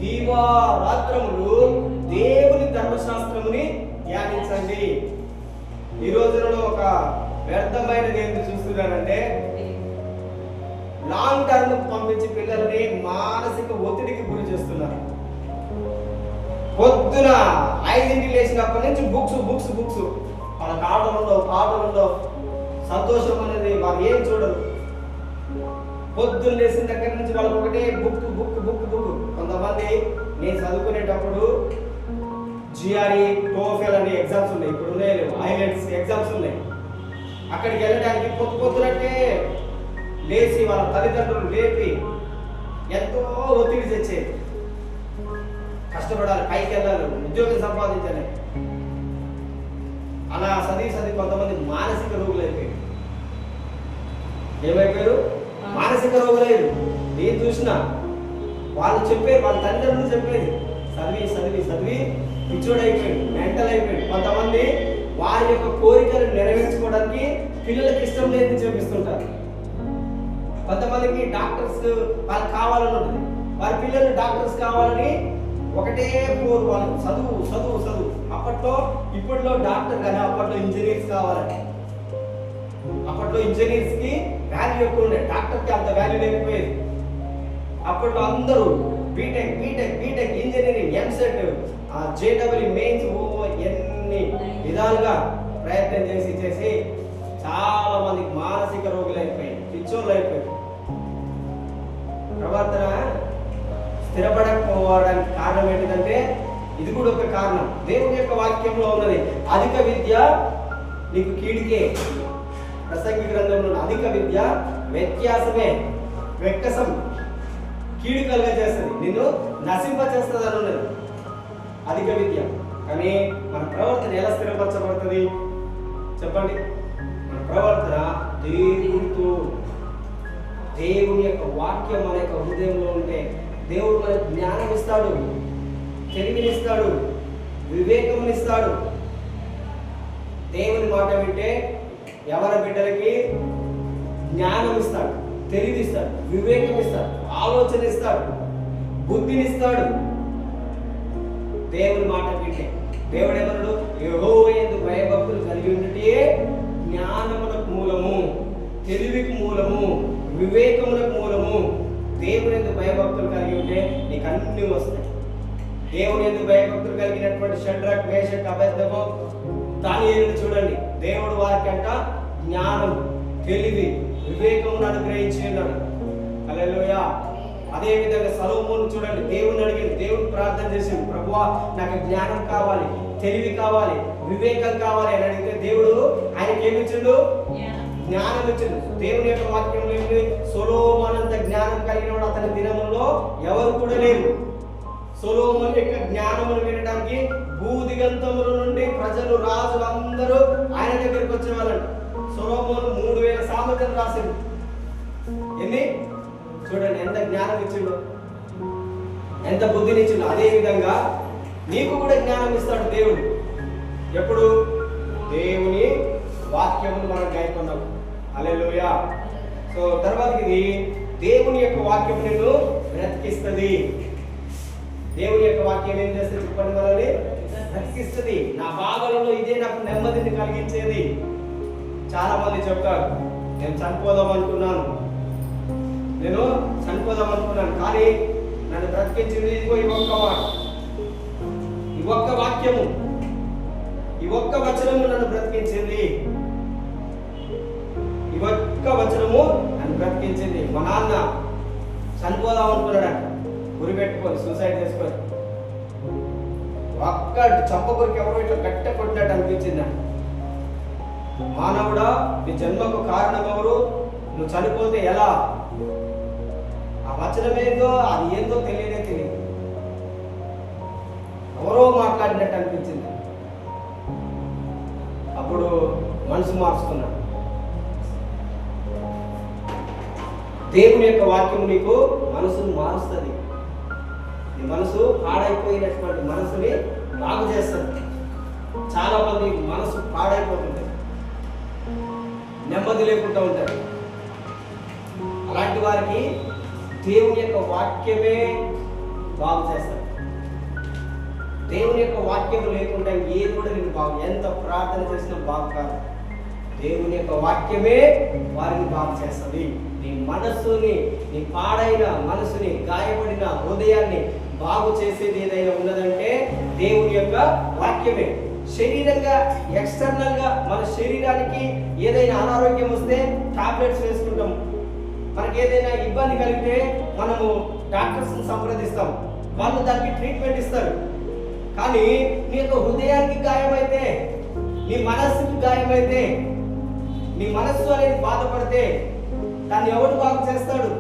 దీవారాత్రములు దేవుని ధర్మశాస్త్రముని ధ్యానించండి. ఈ రోజులలో ఒక వ్యర్థమైనది ఏంటి చూస్తున్నారంటే, లాంగ్ టర్మ్ పంపించి పిల్లల్ని మానసిక ఒత్తిడికి గురి చేస్తున్నారు. పొద్దున 5ంటికి లేచినప్పటి నుంచి బుక్స్ వాళ్ళకి పాటలు ఉండవు, సంతోషం అనేది వాళ్ళు ఏం చూడరు. పొద్దున్న లేచిన దగ్గర నుంచి వాళ్ళకి ఒకటే బుక్. కొంతమంది నేను చదువుకునేటప్పుడు జిఆర్ఈ, టోఫెల్ అనే ఎగ్జామ్స్ ఉన్నాయి, ఇప్పుడు ఉన్నాయి, ఐలెట్స్ ఎగ్జామ్స్ ఉన్నాయి. అక్కడికి వెళ్ళడానికి పొద్దునట్టే లేచి వాళ్ళ తల్లిదండ్రులు లేపి ఎంతో ఒత్తిడి తెచ్చేది. కష్టపడాలి, పైకి వెళ్ళాలి, ఉద్యోగం సంపాదించాలి. అలా చదివి కొంతమంది మానసిక రోగులు అయిపోయారు. ఏమైపోయారు? మానసిక రోగులయ్యారు. నేను చూసిన వాళ్ళు చెప్పేది, వాళ్ళ తల్లిదండ్రులు చెప్పేది, చదివి పిచ్చోడైపోయాడు, మెంటల్ అయిపోయాడు. కొంతమంది వారి యొక్క కోరికలు నెరవేర్చుకోవడానికి పిల్లలకి ఇష్టం లేదని చూపిస్తుంటారు. కొంతమందికి డాక్టర్స్ వాళ్ళకి కావాలని ఉంటుంది, వారి పిల్లలు డాక్టర్స్ కావాలని ఒకటే కోరు, వాళ్ళకి చదువు. ఇప్పట్లో డాక్టర్ కానీ అప్పట్లో ఇంజనీర్స్ కావాలని. అప్పట్లో ఇంజనీర్స్ కి వాల్యూ ఎక్కువ ఉండే, డాక్టర్ కి అంత వాల్యూ లేకపోయేది. అప్పట్లో అందరూ బీటెక్ ఇంజనీరింగ్, ఎంసెట్, జేడబ్ల్యూ మెయిన్స్, ఎన్ని విధాలుగా ప్రయత్నం చేసి చాలా మందికి మానసిక రోగులు అయిపోయాయి, పిచ్చోళ్ళు అయిపోయాయి. ప్రవర్తన స్థిరపడకపోవడానికి కారణం ఏంటంటే, ఇది కూడా ఒక కారణం. దేవుని యొక్క వాక్యంలో ఉన్నది, అధిక విద్య నీకు కీడికే. ప్రసంగి గ్రంథంలో అధిక విద్య వెక్కసం కీడు కలుగా చేస్తుంది, నిన్ను నశింపచేస్తుంది అని ఉన్నది అధిక విద్య. కానీ మన ప్రవర్తన ఎలా స్థిరపరచబడుతుంది చెప్పండి? మన ప్రవర్తన దేవుని యొక్క వాక్యం మన యొక్క హృదయంలో ఉంటే దేవుడు మనకు జ్ఞానం ఇస్తాడు, తెలివినిస్తాడు, వివేకమునిస్తాడు. దేవుని మాట వింటే ఎవరి బిడ్డలకి జ్ఞానం ఇస్తాడు, తెలివిస్తాడు, వివేకం ఇస్తాడు, ఆలోచన ఇస్తాడు, బుద్ధినిస్తాడు. దేవుని మాట వింటే దేవుడు ఏమన్నాడు? యెహోవా యందు భయభక్తులు కలిగి ఉంటే జ్ఞానమునకు మూలము, తెలివికి మూలము, వివేకమునకు మూలము. దేవుని యందు భయభక్తులు కలిగి ఉంటే నీకు అన్ని వస్తాయి. దేవుని యందు భయభక్తులు కలిగినటువంటి షడ్రక్, మేషక్, అబేద్నెగో, దానియేలును చూడండి. దేవుడు వారికి అంట జ్ఞానం, తెలివి, వివేకమును అనుగ్రహించి ఉన్నాడు. హల్లెలూయా. అదే విధంగా సొలొమోను చూడండి, దేవుని అడిగింది, దేవుని ప్రార్థన చేసింది, ప్రభువా నాకు జ్ఞానం కావాలి, తెలివి కావాలి, వివేకం కావాలి అని అడిగితే దేవుడు ఆయనకి ఏమి ఇచ్చిండు? జ్ఞానం ఇచ్చిండు. దేవుని యొక్క వాక్యంలో ఏంటి? సొలొమోనంత జ్ఞానం కలిగిన వాడు అతని దినములో ఎవరు కూడా లేరు. సొలొమోను యొక్క జ్ఞానమును వినడానికి భూదిగంతముల నుండి ప్రజలు, రాజులు అందరూ ఆయన దగ్గరికి వచ్చేవాళ్ళంట. సొలొమోను 3000 సామెతలు రాసిండు. ఎన్ని చూడండి, ఎంత జ్ఞానం ఇచ్చిండో, ఎంత బుద్ధిని ఇచ్చిండో. అదే విధంగా నీకు కూడా జ్ఞానం ఇస్తాడు దేవుడు. ఎప్పుడు? దేవుని వాక్యమును మనం గైకొన్నాం. హల్లెలూయా. సో తర్వాతకి దేవుని యొక్క వాక్యం నిన్ను బ్రతికిస్తుంది. దేవుని యొక్క వాక్యం ఏం చేస్తుంది చెప్పండి? మనల్ని బ్రతికిస్తుంది. నా బాధలలో ఇదే నాకు నెమ్మదిని కలిగించేది. చాలా మంది చెప్తారు, నేను చనిపోదాం అనుకున్నాను, కానీ నన్ను బ్రతికించింది ఇదిగో ఈ ఒక్క మాట, ఈ ఒక్క వాక్యము, ఈ ఒక్క వచనము నన్ను బ్రతికించింది, ఈ ఒక్క వచనము నన్ను బ్రతికించింది. మా నాన్న చనిపోదాం అనుకున్నాడు, గురి పెట్టుకొని సూసైడ్ చేసుకొని, ఒక్క చంపకొరికి ఎవరో ఇట్లా గట్ట కొట్టినట్టు అనిపించింది. మానవుడా, నీ జన్మకు కారణం ఎవరు? నువ్వు చనిపోతే ఎలా? ఆ వచనం ఏందో, అది ఏందో తెలియదు. ఎవరో మాట్లాడినట్టు అనిపించింది. అప్పుడు మనసు మార్చుకున్నాడు. దేవుని యొక్క వాక్యం నీకు మనసును మారుస్తుంది. నీ మనసు పాడైపోయినటువంటి మనసుని బాగు చేస్తుంది. చాలా మంది మనసు పాడైపోతుంది, నెమ్మది లేకుండా ఉంటారు. అలాంటి వారికి దేవుని యొక్క వాక్యమే బాగు చేస్తారు. దేవుని యొక్క వాక్యం లేకుండా ఏది కూడా నేను బాగు, ఎంత ప్రార్థన చేసినా బాగు కాదు. దేవుని యొక్క వాక్యమే వారిని బాగు చేస్తుంది. నీ మనస్సుని, నీ పాడైన మనసుని, గాయపడిన హృదయాన్ని బాగు చేసేది ఏదైనా ఉన్నదంటే దేవుని యొక్క వాక్యమే. శరీరంగా, ఎక్స్టర్నల్ గా మన శరీరానికి ఏదైనా అనారోగ్యం వస్తే టాబ్లెట్స్ వేసుకుంటాం. మనకి ఏదైనా ఇబ్బంది కలిగితే మనము డాక్టర్స్ని సంప్రదిస్తాం, వాళ్ళు దానికి ట్రీట్మెంట్ ఇస్తారు. కానీ నీ యొక్క హృదయానికి గాయమైతే, నీ మనస్సుకి గాయమైతే, నీ మనస్సు అనేది బాధపడితే దాన్ని ఎవరు బాగు చేస్తాడు?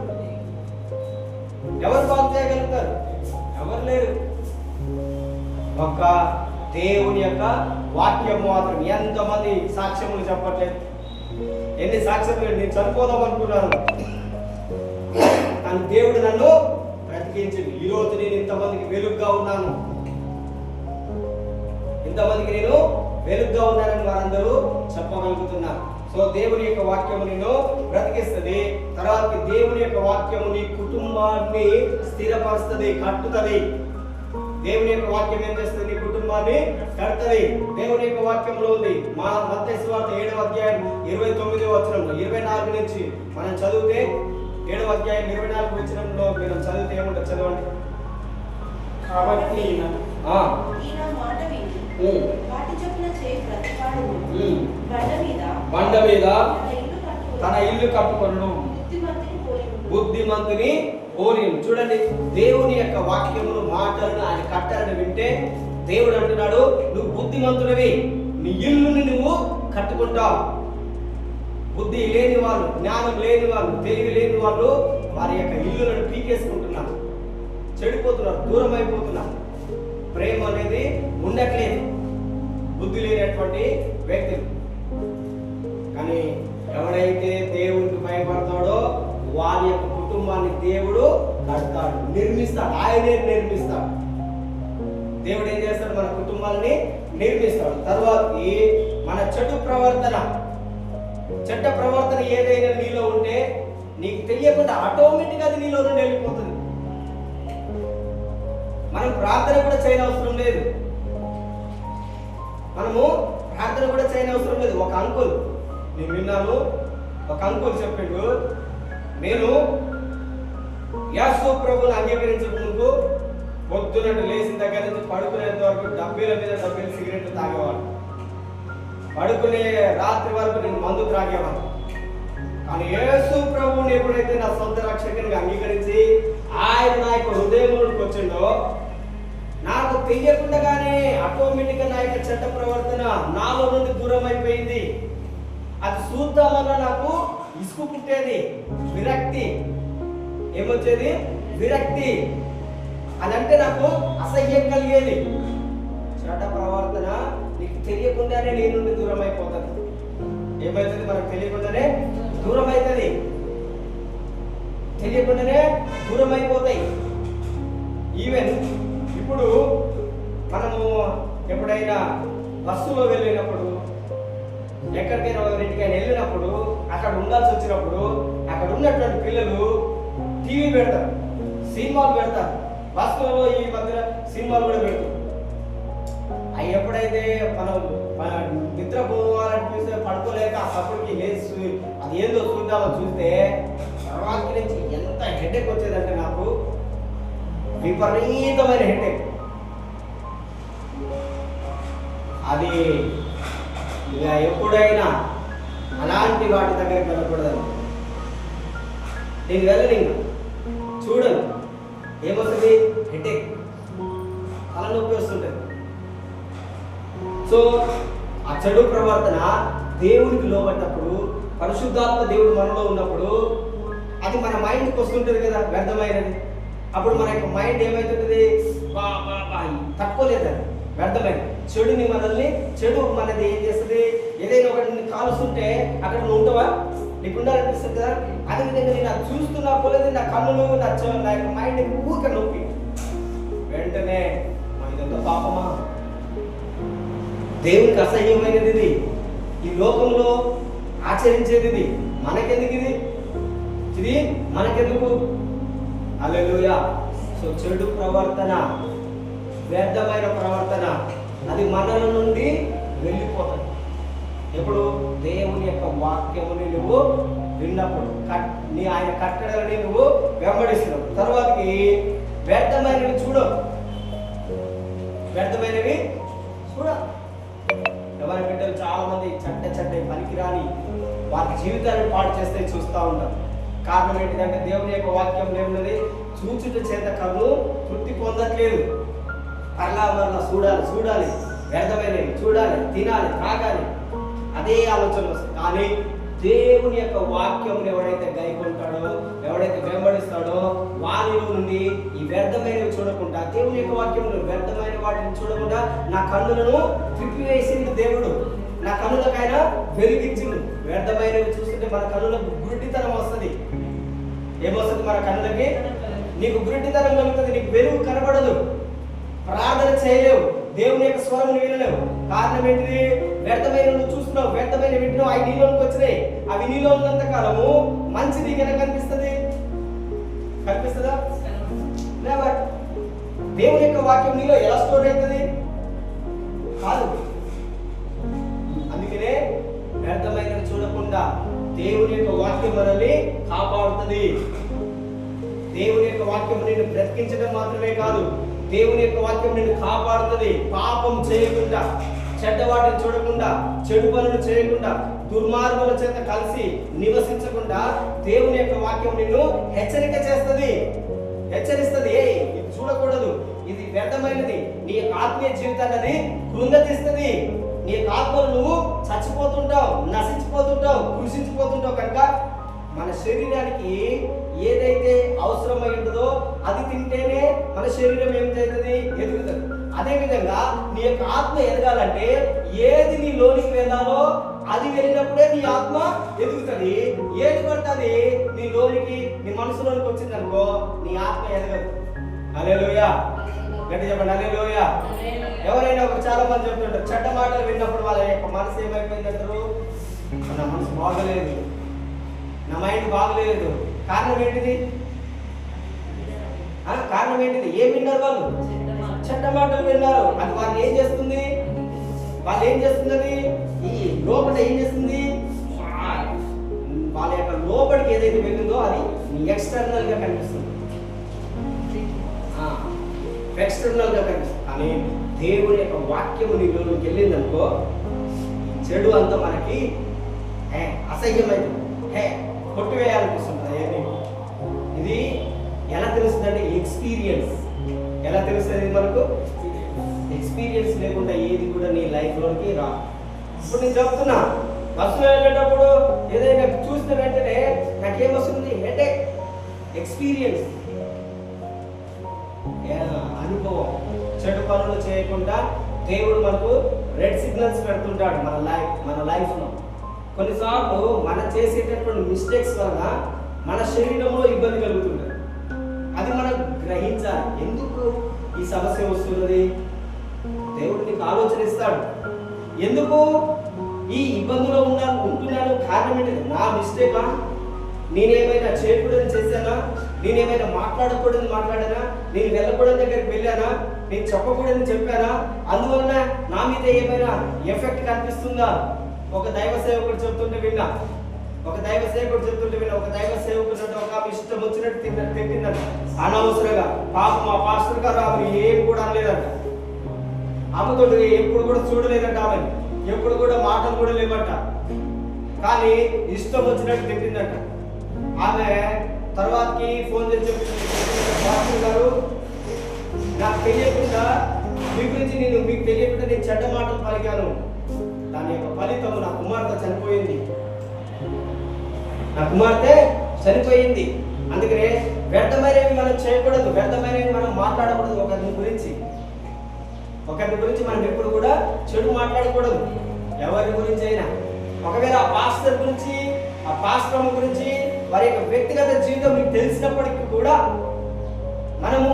ఎవరు బాగు చేయగలుగుతారు? ఎవరు లేరు. ఒక్క దేవుని యొక్క వాక్యం మాత్రం. ఎంతమంది సాక్ష్యములు చెప్పట్లేదు? ఎన్ని సాక్ష్యములు? నేను చనిపోదాం అనుకున్నాను, కానీ దేవుడు నన్ను బ్రతికించింది. ఈరోజు నేను ఇంతమందికి వెలుగుగా ఉన్నాను, ఇంతమందికి నేను వెలుగుగా ఉన్నానని వారందరూ చెప్పగలుగుతున్నారు. సో దేవుని యొక్క వాక్యము నిన్ను బ్రతికిస్తుంది. తర్వాత దేవుని యొక్క వాక్యము నీ కుటుంబాన్ని స్థిరపరుస్తుంది, కట్టుతుంది. దేవుని యొక్క వాక్యం ఏం చేస్తుంది? నీ కుటుంబాన్ని కడుతుంది. దేవుని యొక్క వాక్యంలో ఉంది. మత్తయి సువార్త 7వ అధ్యాయం 29వ వచనంలో, 24 నుంచి మనం చదివితే 7వ అధ్యాయం 24వ వచనంలో మీరు చదివితే ఏముంటుంది? చదవండి. కాబట్టి బండ మీద తన ఇల్లు కట్టుకొను బుద్ధిమంతుని పోలి. చూడండి, దేవుని యొక్క వాక్యమును, మాటలను ఆయన కట్టాలని వింటే దేవుడు అంటున్నాడు, నువ్వు బుద్ధిమంతుడివి, నీ ఇల్లుని నువ్వు కట్టుకుంటావు. బుద్ధి లేని వాళ్ళు, జ్ఞానం లేని వాళ్ళు, తెలివి లేని వాళ్ళు వారి యొక్క ఇల్లులను పీకేసుకుంటున్నారు, చెడిపోతున్నారు, దూరం అయిపోతున్నారు. ప్రేమ అనేది ఉండట్లేదు బుద్ధి లేనటువంటి వ్యక్తులు. కానీ ఎవడైతే దేవునికి భయపడతాడో వారి యొక్క కుటుంబాన్ని దేవుడు కడతాడు, నిర్మిస్తాడు. ఆయనే నిర్మిస్తాడు. దేవుడు ఏం చేస్తాడు? మన కుటుంబాన్ని నిర్మిస్తాడు. తర్వాత మన చెడు ప్రవర్తన, చెడ్డ ప్రవర్తన ఏదైనా నీలో ఉంటే నీకు తెలియకుండా ఆటోమేటిక్గా అది నీలో నుండి వెళ్ళిపోతుంది. మనం ప్రార్థన కూడా చేయనవసరం లేదు, మనము ప్రార్థన కూడా చేయనవసరం లేదు. ఒక అంకుల్, నేను విన్నాను, ఒక అంకుల్ చెప్పిండు, నేను యేసు ప్రభువుని అంగీకరించక ముందు పొద్దున లేచిన దగ్గర నుంచి పడుకునేంత వరకు డబ్బీల మీద డబ్బీలు సిగరెట్లు తాగేవాడు, పడుకునే రాత్రి వరకు నేను మందు త్రాగేవాడు. కానీ యేసు ప్రభువుని ఎప్పుడైతే నా సొంత రక్షకునిగా అంగీకరించి ఆయన నా యొక్క హృదయంలోకి వచ్చిండో నాకు తెలియకుండానే ఆటోమేటిక్గా నా యొక్క చెడ్డ ప్రవర్తన నాలో నుండి దూరం అయిపోయింది. అది చూద్దామన్నా నాకు ఇసుకు పుట్టేది, విరక్తి. ఏమొచ్చేది? విరక్తి. అదంటే నాకు అసహ్యం కలిగేది. చెడ్డ ప్రవర్తన నీకు తెలియకుండానే నీ నుండి దూరం అయిపోతుంది. ఏమవుతుంది? మనకు తెలియకుండానే దూరం అవుతుంది, తెలియకుండానే దూరం అయిపోతాయి. ఈవెన్ ఇప్పుడు మనము ఎప్పుడైనా బస్సులో వెళ్ళినప్పుడు, ఎక్కడికైనా ఇంటికైనా వెళ్ళినప్పుడు, అక్కడ ఉండాల్సి వచ్చినప్పుడు అక్కడ ఉన్నటువంటి పిల్లలు టీవీ పెడతారు, సినిమాలు పెడతారు. బస్సులలో ఈ మధ్య సినిమాలు కూడా పెడతారు. అవి ఎప్పుడైతే మనం నిద్రపోవాలనిపిస్తే పడుకోలేక అప్పటికి లేచి అది ఏందో చూద్దామని చూస్తే తర్వాత నుంచి ఎంత హెడేక్ వచ్చేదంటే నాకు విపరీతమైన హెడేక్. అది ఇక ఎప్పుడైనా అలాంటి వాటి దగ్గరికి వెళ్ళకూడదని నేను వెళ్ళను. ఇంకా చూడను, ఏమవుతుంది? హెడేక్, తలనొప్పి వస్తుంటుంది. సో ఆ చెడు ప్రవర్తన దేవుడికి లోబడినప్పుడు, పరిశుద్ధాత్మ దేవుడు మనలో ఉన్నప్పుడు అది మన మైండ్కి వస్తుంటుంది కదా, వ్యర్థమైనది. అప్పుడు మన యొక్క మైండ్ ఏమవుతుంటుంది? తక్కువలేదు, వ్యర్థమైనది. చెడుని మనల్ని, చెడు మనది ఏం చేస్తుంది? ఏదైనా ఒకటి కాలుస్తుంటే అక్కడ నువ్వు ఉంటావా? నీకు ఉండాలనిపిస్తుంది కదా. అదేవిధంగా నేను అది చూస్తున్నా పోలేదు, నా కన్నులు నా యొక్క మైండ్ ఊరిక నొప్పి, వెంటనే ఇదంతా పాపమా, దేవునికి అసహ్యమైనది ఇది, ఈ లోకంలో ఆచరించేది ఇది, మనకెందుకు ఇది మనకెందుకు? హల్లెలూయా. సో చెడు ప్రవర్తన, వ్యర్థమైన ప్రవర్తన అది మనల నుండి వెళ్ళిపోతుంది. ఎప్పుడు? దేవుని యొక్క వాక్యముని నువ్వు విన్నప్పుడు, ఆయన కట్టడలని నువ్వు వెంబడిస్తున్నావు. తర్వాతకి వ్యర్థమైనవి చూడవు, వ్యర్థమైనవి చూడ. ఎవరి బిడ్డలు చాలా మంది చెడ్డ పనికిరాని వారి జీవితాన్ని పాడు చేస్తే చూస్తూ ఉంటారు. కారణం ఏంటిదంటే దేవుని యొక్క వాక్యం ఏమున్నది? చూచుట చేత కన్ను తృప్తి పొందట్లేదు. మరలా చూడాలి, వ్యర్థమైనవి చూడాలి, తినాలి, తాగాలి, అదే ఆలోచన వస్తుంది. కానీ దేవుని యొక్క వాక్యం ఎవడైతే గైకొంటాడో, ఎవడైతే వెంబడిస్తాడో వారిలో నుండి ఈ వ్యర్థమైనవి చూడకుండా, దేవుని యొక్క వాక్యం వ్యర్థమైన వాటిని చూడకుండా నా కన్నులను త్రిప్పివేసింది దేవుడు, నా కన్నులకైనా వెలిగించింది. వ్యర్థమైనవి చూస్తుంటే మన కన్నులకు గుడ్డితనం వస్తుంది. ఏమొస్తుంది మన కన్నులకి? నీకు గుడ్డితనం కలుగుతుంది, నీకు వెలుగు కనబడదు, ప్రార్థన చేయలేవు, దేవుని యొక్క స్వరం వినలేవు. కారణం ఏంటిది? వ్యర్థమైన నువ్వు చూస్తున్నావు, వ్యర్థమైన వింటున్నావు, అవి నీలోకి వచ్చినాయి. అవి నీలో ఉన్నంత కాలము మంచిది కనుక కనిపిస్తుందా? దేవుని యొక్క వాక్యం నీలో ఎలా స్టోర్ అవుతుంది? కాదు. అందుకనే వ్యర్థమైనవి చూడకుండా దేవుని యొక్క వాక్యం మనల్ని కాపాడుతుంది. దేవుని యొక్క వాక్యం నిన్ను బ్రతికించడం మాత్రమే కాదు, దేవుని యొక్క వాక్యం నిన్ను కాపాడుతుంది. పాపం చేయకుండా, చెడ్డవాటిని చూడకుండా, చెడు పనులు చేయకుండా, దుర్మార్గుల చేత కలిసి నివసించకుండా దేవుని యొక్క వాక్యం నిన్ను హెచ్చరిక చేస్తుంది, హెచ్చరిస్తుంది. ఇది చూడకూడదు, ఇది వ్యర్థమైనది, నీ యొక్క ఆత్మీయ జీవితాన్ని అది కృంగతీస్తుంది. నీ యొక్క ఆత్మలు నువ్వు చచ్చిపోతుంటావు, నశించిపోతుంటావు, కృషించిపోతుంటావు. కనుక మన శరీరానికి ఏదైతే అవసరమై ఉంటుందో అది తింటేనే మన శరీరం ఏం చేస్తుంది? ఎదుగుతుంది. అదేవిధంగా నీ యొక్క ఆత్మ ఎదగాలంటే ఏది నీ లోనికి వెళ్ళాలో అది వెళ్ళినప్పుడే నీ ఆత్మ ఎదుగుతుంది. ఏది పడుతుంది నీ లోనికి, నీ మనసులోనికి వచ్చిందనుకో నీ ఆత్మ ఎదగదు. హల్లెలూయా. గట్టి చెప్పండి, హల్లెలూయా. ఎవరైనా చాలా మంది చెప్తుంటారు, చెడ్డ మాటలు విన్నప్పుడు వాళ్ళ యొక్క మనసు ఏమైపోయిందంటారు? నా మనసు బాగలేదు, నా మైండ్ బాగలేదు. కారణం ఏంటిది? ఏం విన్నారు వాళ్ళు? చెడ్డ మాటలు విన్నారు. అది వాళ్ళు ఏం చేస్తుంది? అది ఈ లోపల ఏం చేస్తుంది? వాళ్ళ యొక్క లోపలికి ఏదైతే వెళ్ళిందో అది ఎక్స్టర్నల్ గా కనిపిస్తుంది, కానీ దేవుని యొక్క వాక్యము నీలోకి వెళ్ళిందనుకో చెడు అంతా మనకి అసహ్యమైంది, కొట్టివేయాలనిపిస్తుంది. ఇది ఎలా తెలుస్తుంది అంటే ఎక్స్పీరియన్స్. ఎలా తెలుస్తుంది మనకు? ఎక్స్పీరియన్స్ లేకుండా ఏది కూడా నీ లైఫ్లోకి రా. ఇప్పుడు నేను చెప్తున్నా, బస్సులో వెళ్ళేటప్పుడు ఏదైనా చూసిన వెంటనే నాకేమొస్తుంది? హెడేక్. ఎక్స్పీరియన్స్, అనుభవం. చెడు పనులు చేయకుండా దేవుడు మనకు రెడ్ సిగ్నల్స్ పెడుతుంటాడు మన లైఫ్లో. కొన్నిసార్లు మనం చేసేటటువంటి మిస్టేక్స్ వలన మన శరీరంలో ఇబ్బంది కలుగుతుంది. అది మనం గ్రహించాలి. ఎందుకు ఈ సమస్య వస్తున్నది? దేవుడు నీకు ఆలోచన ఇస్తాడు. ఎందుకు ఈ ఇబ్బందులో ఉంటున్నాను? కారణం ఏంటి? నా మిస్టేకా? నేనేమైనా చేయకూడదని చేశానా? నేనేమైనా మాట్లాడకూడదని మాట్లాడానా? నేను వెళ్ళకూడని దగ్గరికి వెళ్ళానా? నేను చెప్పకూడదని చెప్పానా? అందువలన నా మీద ఏమైనా ఎఫెక్ట్ కనిపిస్తుందా? ఒక దైవ సేవకుడు చెప్తుంటే విన్నా, ఒక దైవ సేవకుడు ఒక ఇష్టం వచ్చినట్టు తిట్టిందంట అనవసరంగా. పాపం మా పాస్టర్ గారు ఆమె ఏం కూడా అనలేదంట, ఆమెతో ఎప్పుడు కూడా చూడలేదంట, ఆమె ఎప్పుడు కూడా మాటలు కూడా లేవంట, కానీ ఇష్టం వచ్చినట్టు తిట్టిందంట. ఆమె తర్వాతకి ఫోన్ చేసి చెప్పింది, పాస్టర్ గారు నాకు తెలియకుండా మీకు తెలియకుండా నేను చెడ్డ మాటలు పలికాను, దాని యొక్క ఫలితం నా కుమార్తె చనిపోయింది. అందుకనే వ్యర్థమైనవి మనం చేయకూడదు, వ్యర్థమైనవి మనం మాట్లాడకూడదు. ఒకరి గురించి మనం ఎప్పుడు కూడా చెడు మాట్లాడకూడదు, ఎవరి గురించి అయినా. ఒకవేళ ఆ పాస్టర్ గురించి ఆ పాస్టర్ గురించి వారి యొక్క వ్యక్తిగత జీవితం మీకు తెలిసినప్పటికీ కూడా మనము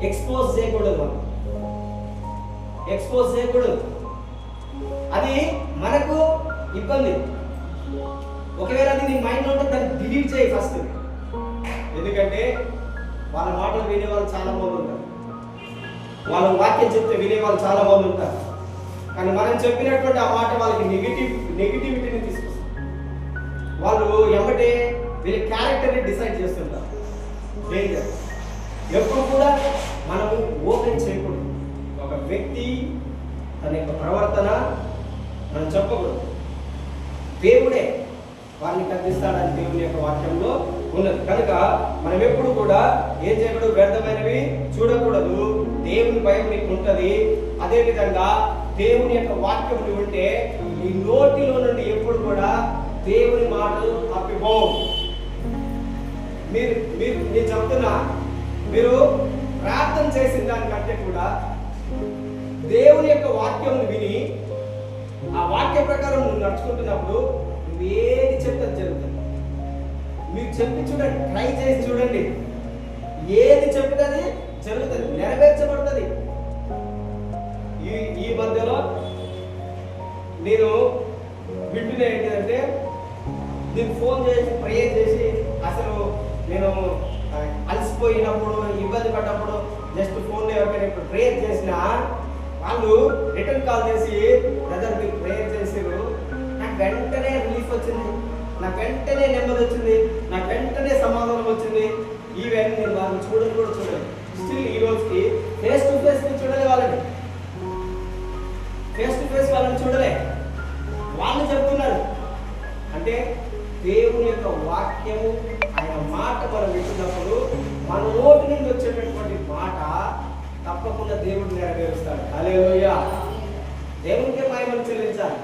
ఎక్స్పోజ్ చేయకూడదు. మనం ఎక్స్పోజ్ చేయకూడదు. అది మనకు ఇబ్బంది. ఒకవేళ అది నీ మైండ్లో ఉంటే దాన్ని డిలీట్ చేయి ఫస్ట్. ఎందుకంటే వాళ్ళ మాటలు వినేవాళ్ళు చాలా మంది ఉంటారు, వాళ్ళ వాక్యం చెప్తే వినేవాళ్ళు చాలా మంది ఉంటారు. కానీ మనం చెప్పినటువంటి ఆ మాట వాళ్ళకి నెగిటివిటీని తీసుకొస్తారు. వాళ్ళు ఎమ్మటే వీళ్ళ క్యారెక్టర్ని డిసైడ్ చేస్తుంటారు. డేంజర్. ఎప్పుడు కూడా మనము ఓపెన్ చేయకూడదు. ఒక వ్యక్తి తన యొక్క ప్రవర్తన మనం చెప్పకూడదు. దేవుడే వారిని కల్పిస్తాడని దేవుని యొక్క వాక్యంలో ఉన్నది. కనుక మనం ఎప్పుడు కూడా ఏం చేయకూడదు, వ్యర్థమైనవి చూడకూడదు. దేవుని భయం నీకు ఉంటుంది. అదేవిధంగా దేవుని యొక్క వాక్యం ఉంటే ఈ నోటిలో నుండి ఎప్పుడు కూడా దేవుని మాటలు తప్పిపోవు. నేను చెప్తున్నా, మీరు ప్రార్థన చేసిన దానికంటే కూడా దేవుని యొక్క వాక్యం విని ఆ వాక్య ప్రకారం నువ్వు నడుచుకుంటున్నప్పుడు నువ్వు ఏది చెప్తే జరుగుతుంది. మీరు చెప్పి చూడండి, ట్రై చేసి చూడండి. ఏది చెప్పితే అది జరుగుతుంది, నెరవేర్చబడుతుంది. ఈ మధ్యలో నేను వింటున్నా ఏంటంటే, నేను ఫోన్ చేసి ప్రేయర్ చేసి అసలు నేను అలసిపోయినప్పుడు ఇబ్బంది పడ్డప్పుడు జస్ట్ ఫోన్లో ఎవరికైనా ఇప్పుడు ప్రేయర్ చేసినా వాళ్ళు రిటర్న్ కాల్ చేసి బ్రదర్ మీరు ప్రేయర్ చేసారు, నాకు వెంటనే రిలీఫ్ వచ్చింది, నాకు వెంటనే నెమ్మది వచ్చింది, నాకు వెంటనే సమాధానం వచ్చింది. ఈవెన్ నేను వాళ్ళని చూడని కూడా చూడలేదు. స్టిల్ ఈ రోజుకి ఫేస్ టు ఫేస్ చూడలే వాళ్ళని, ఫేస్ టు ఫేస్ వాళ్ళని చూడలే. వాళ్ళు చెప్తున్నారు అంటే దేవుని యొక్క వాక్యము ఆయన మాట మనం వింటున్నప్పుడు మన నోటి నుండి వచ్చేటటువంటి మాట తప్పకుండా దేవుడు నెరవేరుస్తాడు. హల్లెలూయా. దేవునికే మహిమను చెల్లించాలి.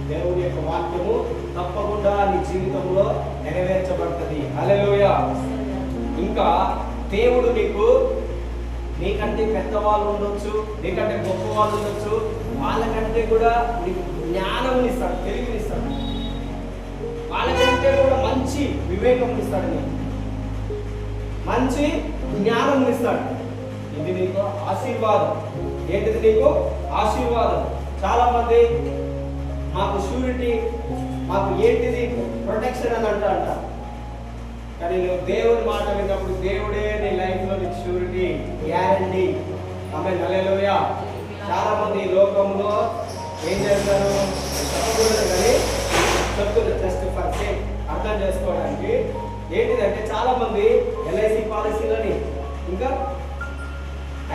దేవుని యొక్క వాక్యము తప్పకుండా నీ జీవితంలో నెరవేర్చబడుతుంది. హల్లెలూయా. ఇంకా దేవుడు నీకంటే పెద్దవాళ్ళు ఉండొచ్చు, నీకంటే గొప్ప వాళ్ళు ఉండొచ్చు, వాళ్ళకంటే కూడా నీకు జ్ఞానం ఇస్తాడు, తెలివినిస్తాడు, వాళ్ళకంటే కూడా మంచి వివేకం ఇస్తాడు, నీకు మంచి జ్ఞానం ఇస్తాడు. ఇది నీకు ఆశీర్వాదం. ఏంటిది నీకు ఆశీర్వాదం. చాలా మంది మాకు షూరిటీ, మాకు ఏంటిది ప్రొటెక్షన్ అని అంట. కానీ నువ్వు దేవుని మాట విన్నప్పుడు దేవుడే నీ లైఫ్లో నీకు షూరిటీ, గ్యారంటీ. ఆమేన్. హల్లెలూయా. చాలా మంది ఈ లోకంలో ఏం చేస్తారు చెప్పకూడదు, కానీ చెప్తున్నారు జస్ట్ ఫర్ సేక్ అర్థం చేసుకోవడానికి. ఏంటిదంటే చాలా మంది ఎల్ఐసి పాలసీలని, ఇంకా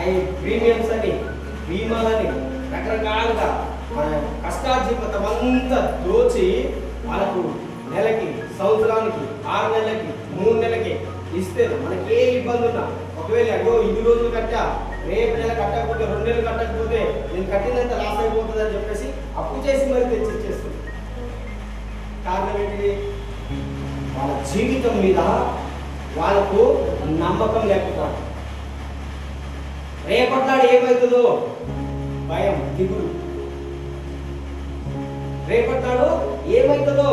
అవి ప్రీమియమ్స్ అని, బీమాలని రకరకాలుగా మన కష్టార్జితం అంతా దోచి వాళ్ళకు నెలకి, సంవత్సరానికి, 6 నెలలకి, 3 నెలలకి ఇస్తే మనకి ఏ ఇబ్బంది ఉన్నా, ఒకవేళ అయ్యో 2 రోజులు కట్టా, రేపు నెల కట్టకపోతే 2 నెలలు కట్టకపోతే నేను కట్టినంత లాస్ అయిపోతుంది అని చెప్పేసి అప్పు చేసి మరి తెచ్చి ఇచ్చేస్తుంది. కారణం ఏంటి? వాళ్ళ జీవితం మీద వాళ్ళకు నమ్మకం లేకపోవడం. రేపటినాడు ఏమవుతుందో భయం, దిగులు. రేపటినాడు ఏమవుతుందో.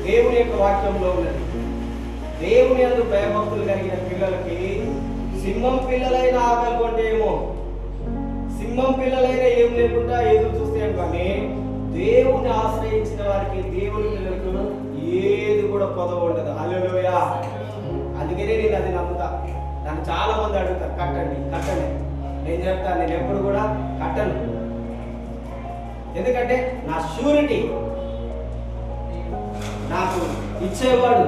దేవుని యొక్క వాక్యంలో ఉన్నది. దేవుని యందు భయభక్తులు కలిగిన పిల్లలకి సింహం పిల్లలైన ఆకలి కొంటే ఏమో, సింహం పిల్లలైనా ఏం లేకుండా ఎదురు చూస్తే కానీ దేవుని ఆశ్రయించిన వారికి, దేవుని పిల్లలకు ఏది కూడా కొదవ ఉండదు. హల్లెలూయా. అందుకనే నేను అది నమ్ముతా. నన్ను చాలా మంది అడుగుతారు కట్టండి కట్టండి. నేను చెప్తాను నేను ఎప్పుడు కూడా కట్టను. ఎందుకంటే నా షూరిటీ, నాకు ఇచ్చేవాడు,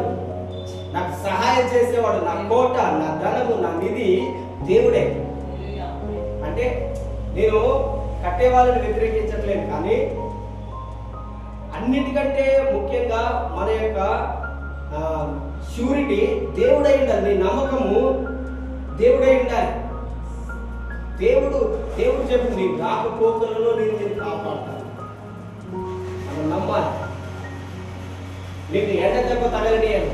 నాకు సహాయం చేసేవాడు, నా కోట, నా ధనము, నా నిధి దేవుడే. అంటే నేను కట్టే వాళ్ళని వ్యతిరేకించట్లేదు, కానీ అన్నిటికంటే ముఖ్యంగా మన యొక్క షూరిటీ దేవుడై ఉండాలి. నీ నమ్మకము దేవుడై ఉండాలి. దేవుడు చెప్పింది, నీ రాకపోకలలో నేను కాపాడుతాను. మనం నమ్మాలి. నీకు ఎండ దెబ్బ తగలనియను,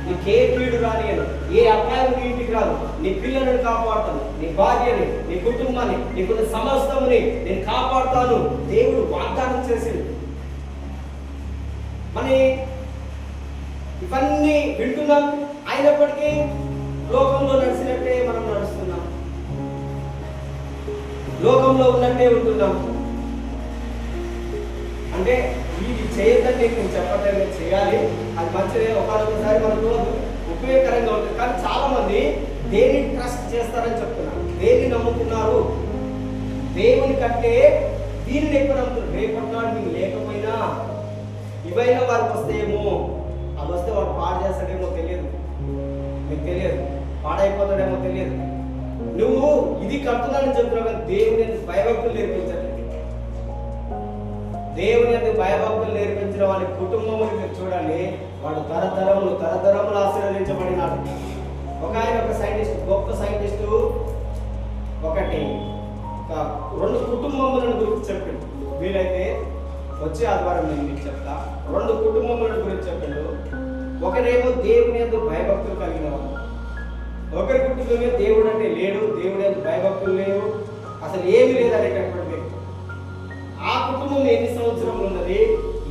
నీకే కీడు రానియను, ఏ అపాయం నీ ఇంటికి రాదు, నీ పిల్లలను కాపాడుతాను, నీ భార్యని, నీ కుటుంబాన్ని, నీకున్న సమస్తముని నేను కాపాడుతాను. దేవుడు వాగ్దానం చేసింది. మరి ఇవన్నీ వింటున్నాం, అయినప్పటికీ లోకంలో నడిచినట్టే మనం నడుస్తున్నాం, లోకంలో ఉన్నట్టే ఉంటున్నాం. అంటే ఇది చేయొద్దని నేను చెప్పట్లేదు, చేయాలి, అది మంచిదే, ఒకసారి మనకు ఉపయోగకరంగా ఉంటుంది. కానీ చాలా మంది దేన్ని ట్రస్ట్ చేస్తారని చెప్తున్నారు, దేన్ని నమ్ముతున్నారు, దేవుని కంటే దీనిని ఎక్కువ నమ్ముతున్నారు. రేపటినాడు మీకు లేకపోయినా ఇవైనా వారికి వస్తాయేమో, అవి వస్తే వాడు పాడు చేస్తాడేమో తెలియదు, మీకు తెలియదు, పాడైపోతాడేమో తెలియదు. నువ్వు ఇది కడుతున్నానని చెప్తున్నావు కానీ దేవుని ఎందుకు భయభక్తులు నేర్పించట్లేదు. దేవుని ఎందుకు భయభక్తులు నేర్పించిన వారి కుటుంబం మీరు చూడండి, వాడు తరతరములు ఆశీర్వదించబడినాడు. ఒక సైంటిస్ట్, గొప్ప సైంటిస్టు రెండు కుటుంబములను గురించి చెప్పిండు. వీలైతే వచ్చే ఆదివారం నేను మీకు చెప్తా. రెండు కుటుంబములను గురించి చెప్పిండు. ఒకరేమో దేవుని ఎందుకు భయభక్తులు కలిగిన వాడు, ఒకరి కుటుంబమే దేవుడు అంటే లేడు, దేవుడు ఎందుకు భయభక్తులు లేవు, అసలు ఏమీ లేదు అనేటటువంటి వ్యక్తి. ఆ కుటుంబం ఎన్ని సంవత్సరములు ఉన్నది,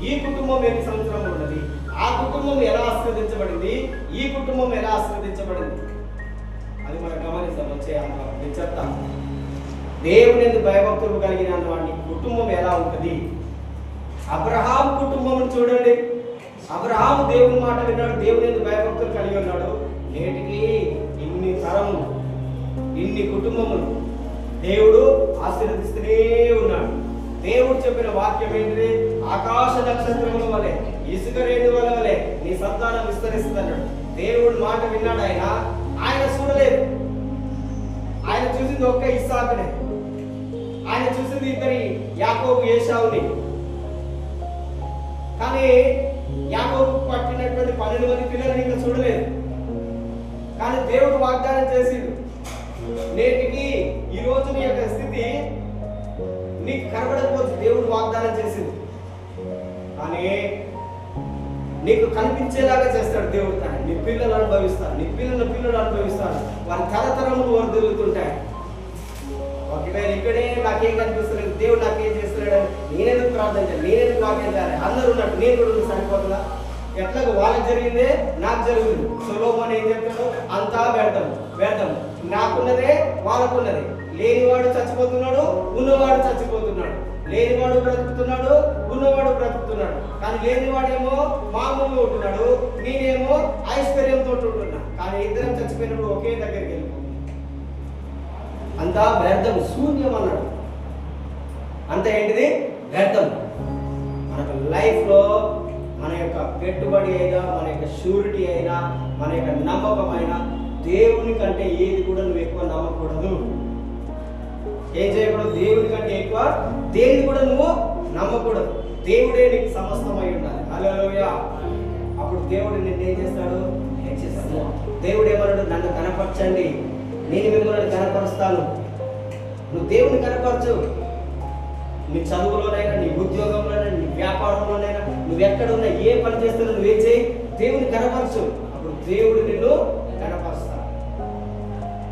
ఈ కుటుంబం ఎన్ని సంవత్సరములు ఉన్నది, ఆ కుటుంబం ఎలా ఆశీర్వదించబడింది, ఈ కుటుంబం ఎలా ఆశీర్వదించబడింది, అది మనం గమనిస్తాం. వచ్చే ఆదివారం నేను చెప్తాను. దేవుని ఎందుకు భయభక్తులు కలిగిన వాడి కుటుంబం ఎలా ఉంటుంది. అబ్రహాం కుటుంబం చూడండి, అబ్రహాం దేవుని మాట విన్నాడు, దేవుని ఎందుకు భయభక్తులు కలిగి ఉన్నాడు. నేటికి ఇన్ని తరములు, ఇన్ని కుటుంబములు దేవుడు ఆశీర్వదిస్తూనే ఉన్నాడు. దేవుడు చెప్పిన వాక్యం ఏంటిది, ఆకాశ నక్షత్రముల వలె, ఇసుక రేణువుల వలె నీ సంతానం విస్తరిస్తుంది అన్నాడు. దేవుడు మాట విన్నాడు. ఆయన చూడలేదు, ఆయన చూసింది ఒక్క ఇస్సాకునే, ఆయన చూసింది ఇద్దరి యాకోబు ఏశావుని. కానీ యాకోబు పట్టినటువంటి 12 మంది పిల్లలను ఇంకా చూడలేదు. కానీ దేవుడు వాగ్దానం చేసిండు, నేటికి ఈ రోజు నీ యొక్క స్థితి నీకు కనబడకపోవచ్చు, దేవుడు వాగ్దానం చేసింది. కానీ నీకు కనిపించేలాగా చేస్తాడు దేవుడు. కానీ నీ పిల్లలు అనుభవిస్తారు, నీ పిల్లలు అనుభవిస్తారు, వారి తరతరములు వర్ధిల్లుతుంటాయి. ఒకవేళ ఇక్కడే నాకేం కనిపిస్తలేదు, దేవుడు నాకేం చేస్తున్నాడు, నేనెందుకు ప్రార్థన చేయాలి, నేనెందుకు వాక్యం చేయాలి, అందరూ ఉన్నట్టు నేను కూడా సరిపోతుందా? ఎట్లాగో వాళ్ళకి జరిగిందే నాకు జరుగుతుంది. సొలొమోను ఏం చెప్తాడు, అంతా వ్యర్థం, నాకున్నదే వాళ్ళకున్నదే. లేనివాడు చచ్చిపోతున్నాడు, ఉన్నవాడు చచ్చిపోతున్నాడు. లేనివాడు బ్రతుకుతున్నాడు, ఉన్నవాడు బ్రతుకుతున్నాడు. కానీ లేనివాడేమో మామూలుగా ఉంటున్నాడు, నేనేమో ఐశ్వర్యంతో ఉంటున్నా. కానీ ఇద్దరం చచ్చిపోయినప్పుడు ఒకే దగ్గరికి వెళ్ళిపోతుంది. అంతా వ్యర్థం, శూన్యం అన్నాడు. అంత ఏంటిది? వ్యర్థం. మనకు లైఫ్లో మన యొక్క పెట్టుబడి అయినా, మన యొక్క షూరిటీ అయినా, మన యొక్క నమ్మకమైనా దేవుని కంటే ఏది కూడా నువ్వు ఎక్కువ నమ్మకూడదు. ఏం చేయకూడదు? దేవుని కంటే ఎక్కువ దేని కూడా నువ్వు నమ్మకూడదు. దేవుడే నీకు సమస్తమై ఉండాలి. హల్లెలూయా. అప్పుడు దేవుడు నిన్ను ఏం చేస్తాడు? హెచ్చిస్తాడు. దేవుడు ఏమన్నాడు? నన్ను కనపరచండి, నేను మిమ్మల్ని కనపరుస్తాను. నువ్వు దేవుని కనపరచు. నీ చదువులోనైనా, నీ ఉద్యోగంలోనైనా, నీ వ్యాపారంలోనైనా, నువ్వు ఎక్కడున్నా, ఏ పని చేస్తున్నా నువ్వేం చేయి? దేవుని కనపరచు. అప్పుడు దేవుడు నిన్ను కనపరుస్తాడు.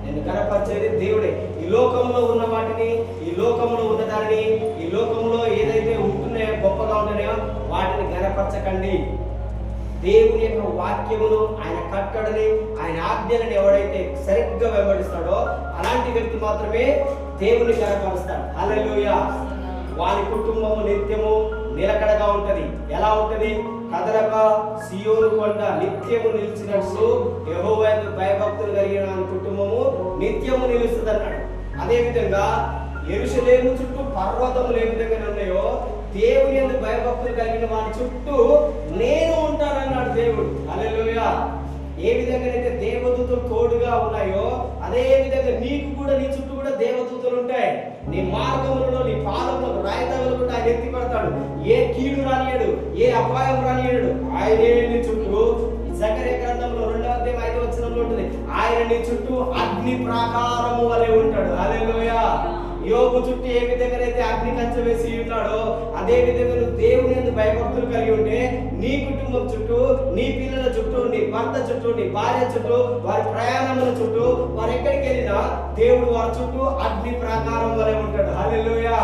నిన్ను కనపరిచేది దేవుడే. ఈ లోకంలో ఉన్న వాటిని, ఈ లోకంలో ఉన్న దానిని, ఈ లోకంలో ఏదైతే ఉంటున్నాయో, గొప్పగా ఉంటున్నాయో వాటిని కనపరచకండి. దేవుని యొక్క వాక్యమును, ఆయన కట్టడని, ఆయన ఆజ్ఞలను ఎవడైతే సరిగ్గా వెంబడిస్తాడో అలాంటి వ్యక్తి మాత్రమే దేవుని కనపరుస్తాడు. హల్లెలూయా. వారి కుటుంబము నిత్యము నిలకడగా ఉంటది. ఎలా ఉంటది? కదలక సియోను కొండ నిత్యము నిలిచినట్టు యెహోవా యందు భయభక్తులు కలిగిన కుటుంబము నిత్యము నిలుస్తుంది అన్నాడు. అదే విధంగా యెరూషలేము చుట్టూ పర్వతములు ఏ విధంగా ఉన్నాయో, దేవుని యందు భయభక్తులు కలిగిన వారి చుట్టూ నేను ఉంటానన్నాడు దేవుడు. హల్లెలూయా. ఏ విధంగానైతే దేవదూతలు తోడుగా ఉన్నాయో అదే విధంగా నీకు కూడా, నీ చుట్టూ కూడా దేవదూతలు ఉంటాయి. నీ మార్గములలో, నీ పాదములకు రాయి తగలకుండా ఆయన ఎత్తి పడతాడు. ఏ కీడు రానియడు, ఏ అపాయం రానియడు. ఆయనే నీ చుట్టూ, జకర్యా గ్రంథంలో 2:5 ఉంటుంది, ఆయన నీ చుట్టూ అగ్ని ప్రాకారము వలె ఉంటాడు. హల్లెలూయా. యోబు చుట్టూ ఏ విధంగానైతే అగ్ని కంచె వేసి ఉన్నాడో అదే విధంగా నువ్వు దేవుని యందు భయభక్తులు కలిగి ఉంటే నీ కుటుంబం చుట్టూ, నీ పిల్లల చుట్టూ, నీ భర్త చుట్టూ, నీ భార్య చుట్టూ, వారి ప్రయాణముల చుట్టూ, వారు ఎక్కడికి వెళ్ళినా దేవుడు వారి చుట్టూ అగ్ని ప్రాకారం వలె ఉంటాడు. హల్లెలూయా.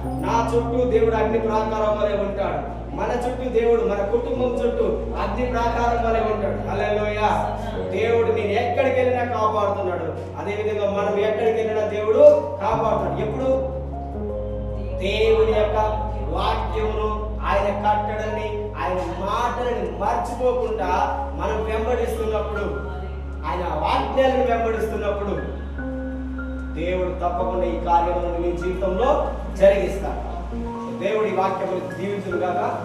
నా చుట్టూ దేవుడు అగ్ని ప్రాకారం వలె ఉంటాడు. మన చుట్టూ దేవుడు, మన కుటుంబం చుట్టూ అగ్ని ప్రాకారం వలె ఉంటాడు. హల్లెలూయా. దేవుడు నేను ఎక్కడికి వెళ్ళినా కాపాడుతున్నాడు. అదే విధంగా మనం ఎక్కడికి వెళ్ళినా దేవుడు కాపాడుతాడు. ఎప్పుడు దేవుని యొక్క వాక్యమును, ఆయన కట్టడని, ఆయన మాటలని మర్చిపోకుండా మనం వెంబడిస్తున్నప్పుడు, ఆయన వాక్యాలను వెంబడిస్తున్నప్పుడు దేవుడు తప్పకుండా ఈ కార్యములను మీ జీవితంలో జరిగిస్తాడు. దేవుడి వాక్యములు దీవించును గాక.